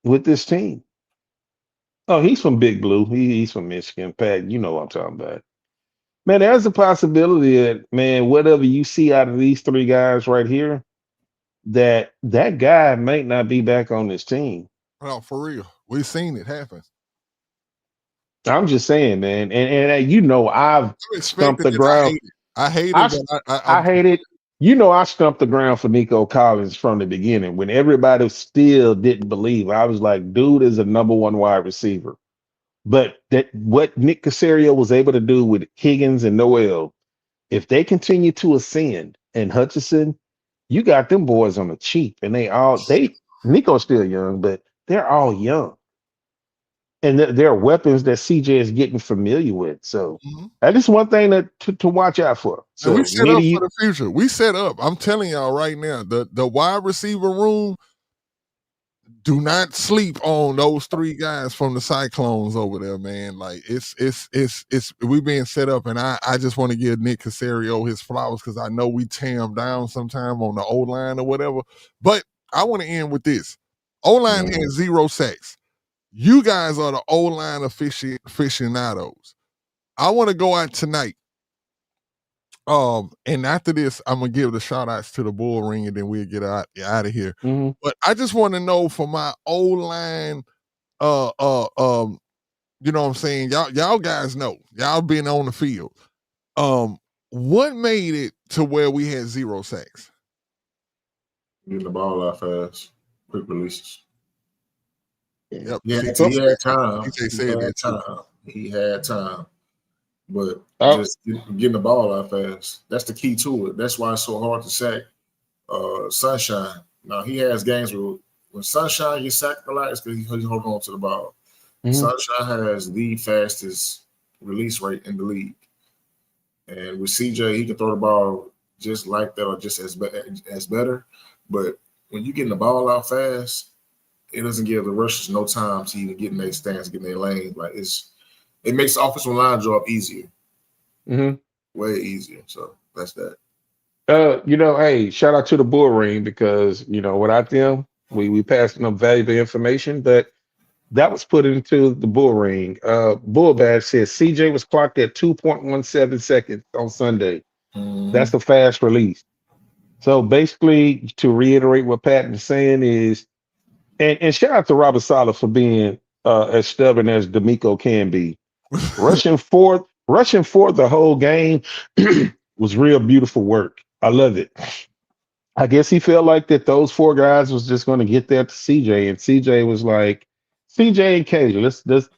with this team. Oh, he's from Big Blue. He's from Michigan. Pat, you know what I'm talking about. Man, there's a possibility that, man, whatever you see out of these three guys right here, that guy might not be back on this team. No, for real. We've seen it happen. I'm just saying, man. And you know, I've I'm stumped expecting the it. I ground. hate it. I hate I, it, but I hate it. You know, I stumped the ground for Nico Collins from the beginning when everybody still didn't believe. I was like, dude is a number one wide receiver. But that what Nick Casario was able to do with Higgins and Noel, if they continue to ascend and Hutchinson, you got them boys on the cheap, and they Nico's still young, but they're all young, and they're weapons that CJ is getting familiar with. So Mhm. that is one thing to watch out for. And we So set up Nitty, for the future. We set up. I'm telling y'all right now, the wide receiver room. Do not sleep on those three guys from the Cyclones over there, man. Like it's we being set up, and I just want to give Nick Casario his flowers because I know we tear him down sometime on the O line or whatever. But I want to end with this: O line has 0 sacks. You guys are the O line aficionados. I want to go out tonight. And after this, I'm gonna give the shout outs to the bull ring, and then we'll get out of here. Mhm. But I just want to know for my O line, uh, uh, um, you know what I'm saying? Y'all guys know, y'all been on the field. What made it to where we had 0 sacks? Getting the ball out fast, quick releases. Yep. He had time. CJ said that too. He had time. But Oh. just getting the ball out fast, that's the key to it. That's why it's so hard to sack Sunshine. Now, he has games where when Sunshine gets sacked a lot, it's because he's holding on to the ball. Mhm. Sunshine has the fastest release rate in the league. And with CJ, he can throw the ball just like that or just as better. But when you're getting the ball out fast, it doesn't give the rushers no time to even get in their stance, get in their lane. Like it makes the offensive line job easier. Mhm. Way easier. So that's that. You know, hey, shout out to the bull ring because you know without them, we passing them valuable information, but that was put into the bull ring. Bull Badge says CJ was clocked at 2.17 seconds on Sunday. Mm-hmm. That's a fast release. So basically, to reiterate what Patton is saying is, and shout out to Robert Sala for being as stubborn as D'Amico can be. Rushing fourth the whole game was real beautiful work. I love it. I guess he felt like that those four guys was just going to get there to CJ, and CJ was like, CJ and KJ, let's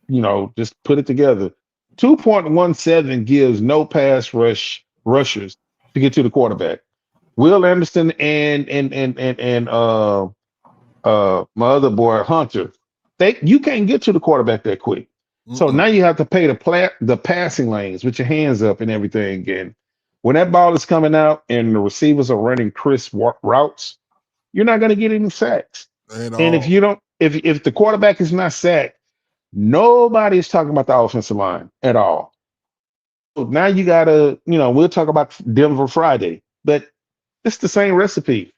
you know just put it together. 2.17 gives no pass rushers to get to the quarterback. Will Anderson and my other boy Hunter, you can't get to the quarterback that quick. So now you have to pay the passing lanes with your hands up and everything. And when that ball is coming out and the receivers are running crisp routes, you're not going to get any sacks. And if you don't, if the quarterback is not sacked, nobody's talking about the offensive line at all. So now you gotta, you know, we'll talk about Denver Friday, but it's the same recipe.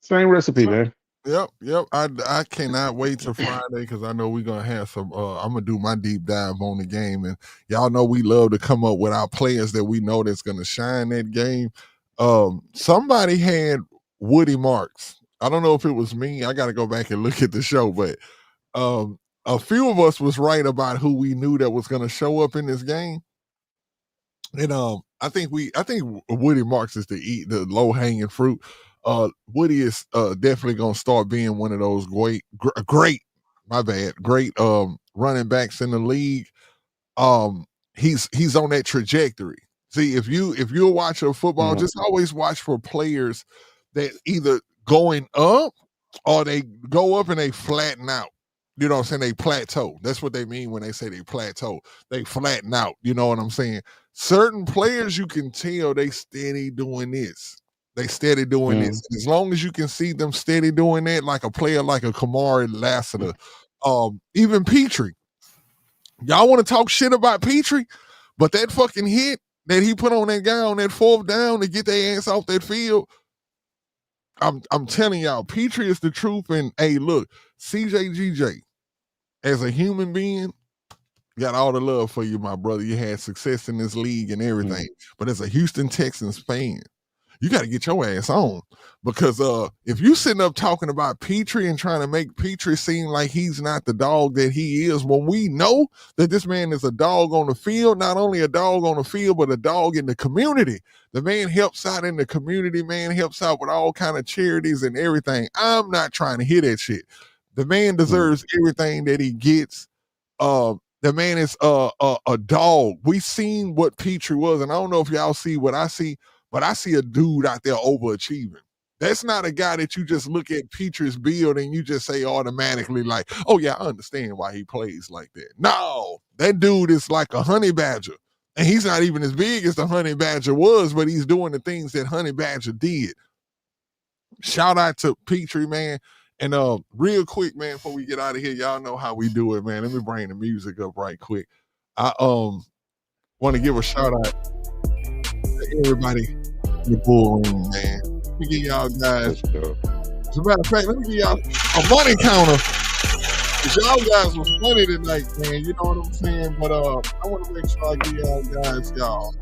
Same recipe, man. Yep. I cannot wait till Friday because I know we're gonna have some. I'm gonna do my deep dive on the game, and y'all know we love to come up with our players that we know that's gonna shine that game. Somebody had Woody Marks. I don't know if it was me. I got to go back and look at the show, but a few of us was right about who we knew that was gonna show up in this game. And I think Woody Marks is the low hanging fruit. Woody is definitely gonna start being one of those great running backs in the league. He's on that trajectory. See, if you're a watcher of football, just always watch for players that either going up or they go up and they flatten out. You know what I'm saying? They plateau. That's what they mean when they say they plateau. They flatten out. You know what I'm saying? Certain players you can tell they steady doing this. They steady doing this. And as long as you can see them steady doing that, like a player like a Kamari Lassiter, even Petrie. Y'all want to talk shit about Petrie, but that fucking hit that he put on that guy on that 4th down to get their ass off that field. I'm telling y'all, Petrie is the truth. And hey, look, CJGJ, as a human being, got all the love for you, my brother. You had success in this league and everything. But as a Houston Texans fan, you got to get your ass on, because if you sitting up talking about Petrie and trying to make Petrie seem like he's not the dog that he is, when we know that this man is a dog on the field, not only a dog on the field, but a dog in the community. The man helps out in the community, man, helps out with all kind of charities and everything. I'm not trying to hear that shit. The man deserves everything that he gets. The man is a dog. We seen what Petrie was, and I don't know if y'all see what I see, but I see a dude out there overachieving. That's not a guy that you just look at Petrie's build and you just say automatically like, oh yeah, I understand why he plays like that. No, that dude is like a honey badger. And he's not even as big as the honey badger was, but he's doing the things that honey badger did. Shout out to Petrie, man. And real quick, man, before we get out of here, y'all know how we do it, man. Let me bring the music up right quick. I want to give a shout out to everybody in the bull room, man. Let me give y'all guys, as a matter of fact, let me give y'all a money counter. Because y'all guys was funny tonight, man. You know what I'm saying? But I want to make sure I give y'all guys y'all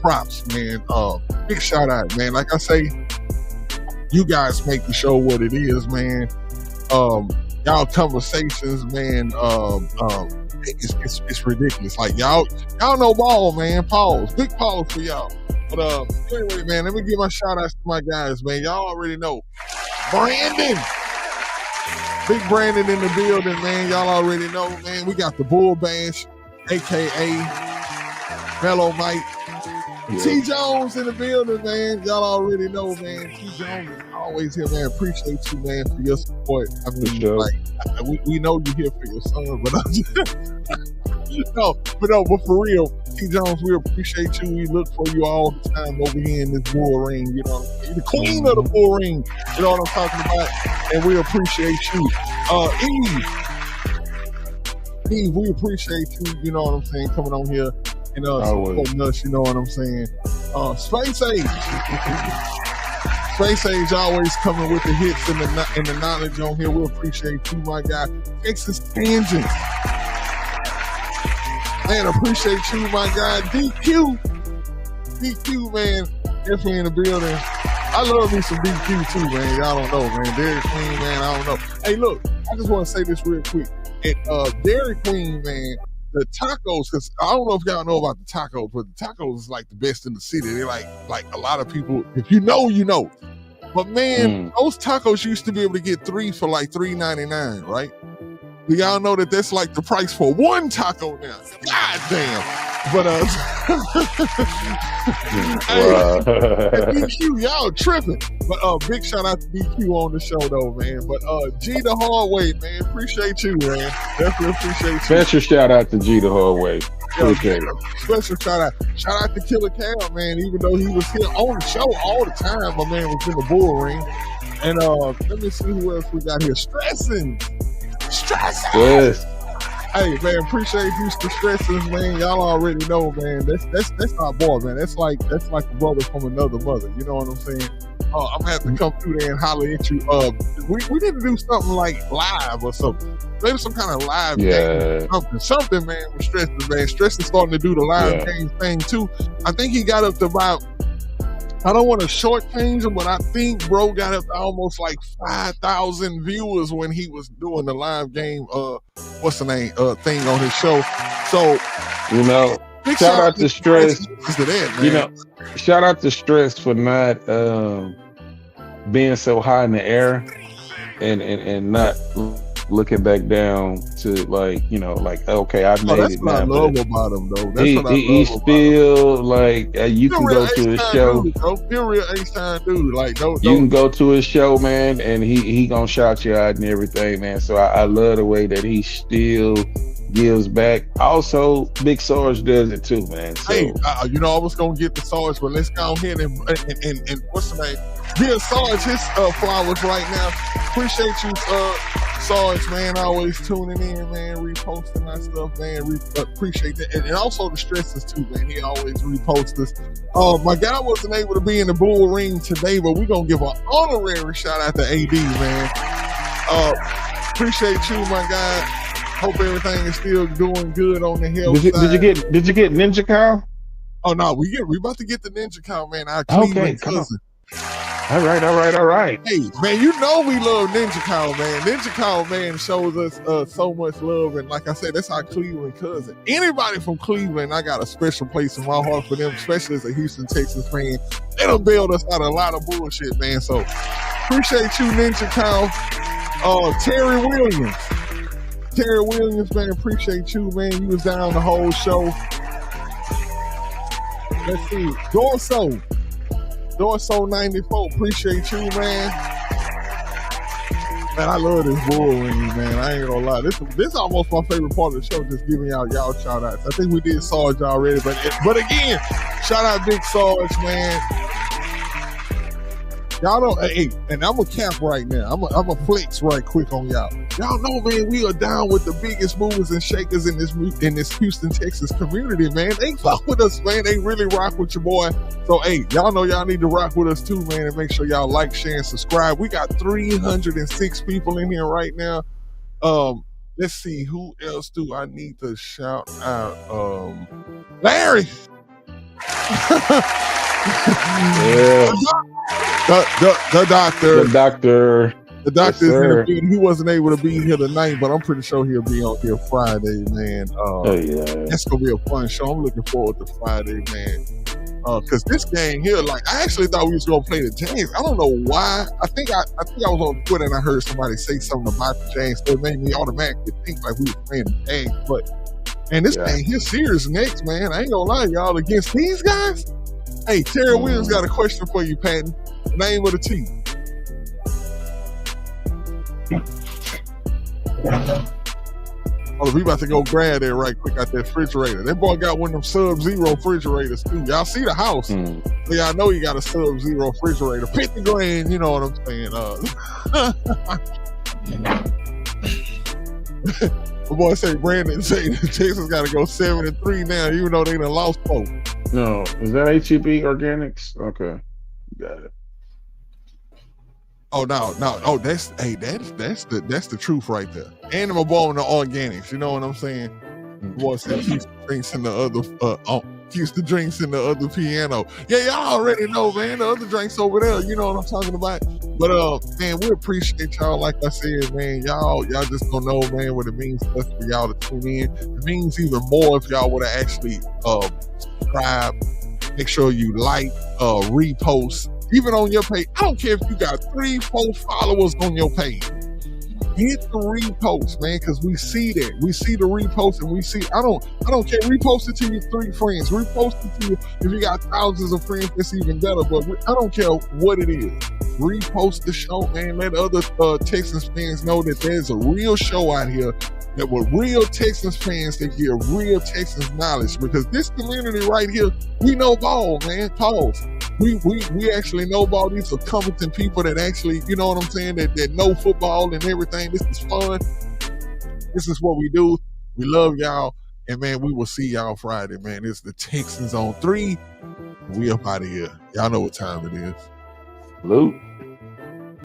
props, man. Big shout out, man. Like I say, you guys make the show what it is, man. Y'all conversations, man. It's ridiculous. Like y'all know ball, man. Pause. Big pause for y'all. But anyway, man, let me give my shout outs to my guys, man. Y'all already know. Brandon. Big Brandon in the building, man. Y'all already know, man. We got the Bull Bash, aka Mellow Mike. Yeah. T Jones in the building, man. Y'all already know, man. T Jones is always here, man. Appreciate you, man, for your support. I mean, like, we know you're here for your son, but I'm just but for real, T Jones, we appreciate you. We look for you all the time over here in this bull ring. You know, the queen of the bull ring. You know what I'm talking about? And we appreciate you, Eve, we appreciate you. You know what I'm saying? Coming on here. And supporting us, you know what I'm saying? Space Age. Space Age always coming with the hits and the knowledge on here. We appreciate you, my guy. Texas Tangents. Man, appreciate you, my guy. DQ, man. Definitely in the building. I love me some DQ too, man. Y'all don't know, man. Dairy Queen, man. I don't know. Hey, look, I just want to say this real quick. At Dairy Queen, man, the tacos, because I don't know if y'all know about the tacos, but the tacos is like the best in the city. They're like a lot of people, if you know, you know. But man, those tacos used to be able to get 3 for like $3.99, right? Do y'all know that that's like the price for one taco now? God damn. But hey, DQ, y'all tripping. But big shout out to DQ on the show though, man. But G the hard way, man. Appreciate you, man. Definitely appreciate you. Special shout out to G the hard way. Appreciate it. Special shout out to Killer Cal, man. Even though he was here on the show all the time, my man was in the bull ring. And let me see who else we got here. Stressing. Yes. Hey man, appreciate Houston Stressers, man. Y'all already know, man. That's my boy, man. That's like a brother from another mother. You know what I'm saying? I'm gonna have to come through there and holler at you. We need to do something like live or something. Maybe some kind of live game. Something, man. With Stressers, man. Stressers starting to do the live game thing too. I think he got up to about. I don't want to shortchange him, but I think bro got up to almost like 5,000 viewers when he was doing the live game. What's the name? Thing on his show. So you know, shout out to Stress. You know, shout out to Stress for not being so high in the air and not looking back down to like, you know, like, okay, I made that's it what now. I love about him though. That's what I love he's still like you can go to his show. He's a real H-time dude. Like you can go to his show, man, and he gonna shout you out and everything, man. So I love the way that he still gives back. Also, Big Sarge does it too, man. So, hey, you know I was gonna get the Sarge, but let's go ahead and what's the name? Give Sarge his flowers right now. Appreciate you, Sarge, man, always tuning in, man, reposting our stuff, man. Appreciate that. And also the stresses too, man. He always reposts us. My guy wasn't able to be in the Bull Ring today, but we're gonna give an honorary shout out to AD, man. Appreciate you, my guy. Hope everything is still doing good on the health side. Did you get Ninja Cow? Oh no, we about to get the Ninja Cow, man. Our Cleveland cousin. All right. Hey, man, you know we love Ninja Cow, man. Ninja Cow, man, shows us so much love. And like I said, that's our Cleveland cousin. Anybody from Cleveland, I got a special place in my heart for them, especially as a Houston, Texas fan. They done bailed us out of a lot of bullshit, man. So appreciate you, Ninja Cow. Terry Williams, man, appreciate you, man. You was down the whole show. Let's see. Dorso 94, appreciate you, man. Man, I love this Bull Ring, man. I ain't gonna lie. This is almost my favorite part of the show, just giving y'all shout outs. I think we did Sarge already, but again, shout out Big Sarge, man. Y'all know, hey, and I'm a cap right now. I'm a flex right quick on y'all. Y'all know, man, we are down with the biggest movers and shakers in this Houston, Texas community, man. They fuck with us, man. They really rock with your boy. So, hey, y'all know y'all need to rock with us too, man, and make sure y'all like, share, and subscribe. We got 306 people in here right now. Let's see, who else do I need to shout out? Larry. Yeah. The doctor. The doctor is in the field. He wasn't able to be here tonight, but I'm pretty sure he'll be on here Friday, man. That's gonna be a fun show. I'm looking forward to Friday, man. Because this game here, like, I actually thought we was gonna play the James. I don't know why. I think I was on Twitter and I heard somebody say something about the James, so it made me automatically think like we were playing the James. But this thing here serious next, man. I ain't gonna lie, y'all, against these guys. Hey, Terry Williams got a question for you, Patton. Name of the team. Oh, we about to go grab that right quick out that refrigerator. That boy got one of them Sub-Zero refrigerators too. Y'all see the house. So y'all know you got a Sub-Zero refrigerator. $50,000, you know what I'm saying. The boy say Brandon say Texas got to go 7-3 now, even though they done lost 4. No, is that HEB Organics? Okay, got it. Oh no! Oh, that's the truth right there. And I'm born the organics. You know what I'm saying? The boy said Houston drinks in the other piano. Yeah, y'all already know, man. The other drinks over there. You know what I'm talking about. But man, we appreciate y'all. Like I said, man, y'all just don't know, man, what it means for y'all to tune in. It means even more if y'all would have actually subscribe. Make sure you like, repost. Even on your page, I don't care if you got 3-4 followers on your page. Hit the repost, man, because we see that. We see the repost, and we see. I don't care. Repost it to your 3 friends. Repost it to you if you got thousands of friends. That's even better. But I don't care what it is. Repost the show, man. Let other Texans fans know that there's a real show out here. That with real Texans fans that give real Texans knowledge. Because this community right here, we know ball, man. Pause. We actually know ball. These are competent people that actually, you know what I'm saying, that know football and everything. This is fun. This is what we do. We love y'all. And, man, we will see y'all Friday, man. It's the Texans on 3. We up out of here. Y'all know what time it is. Luke.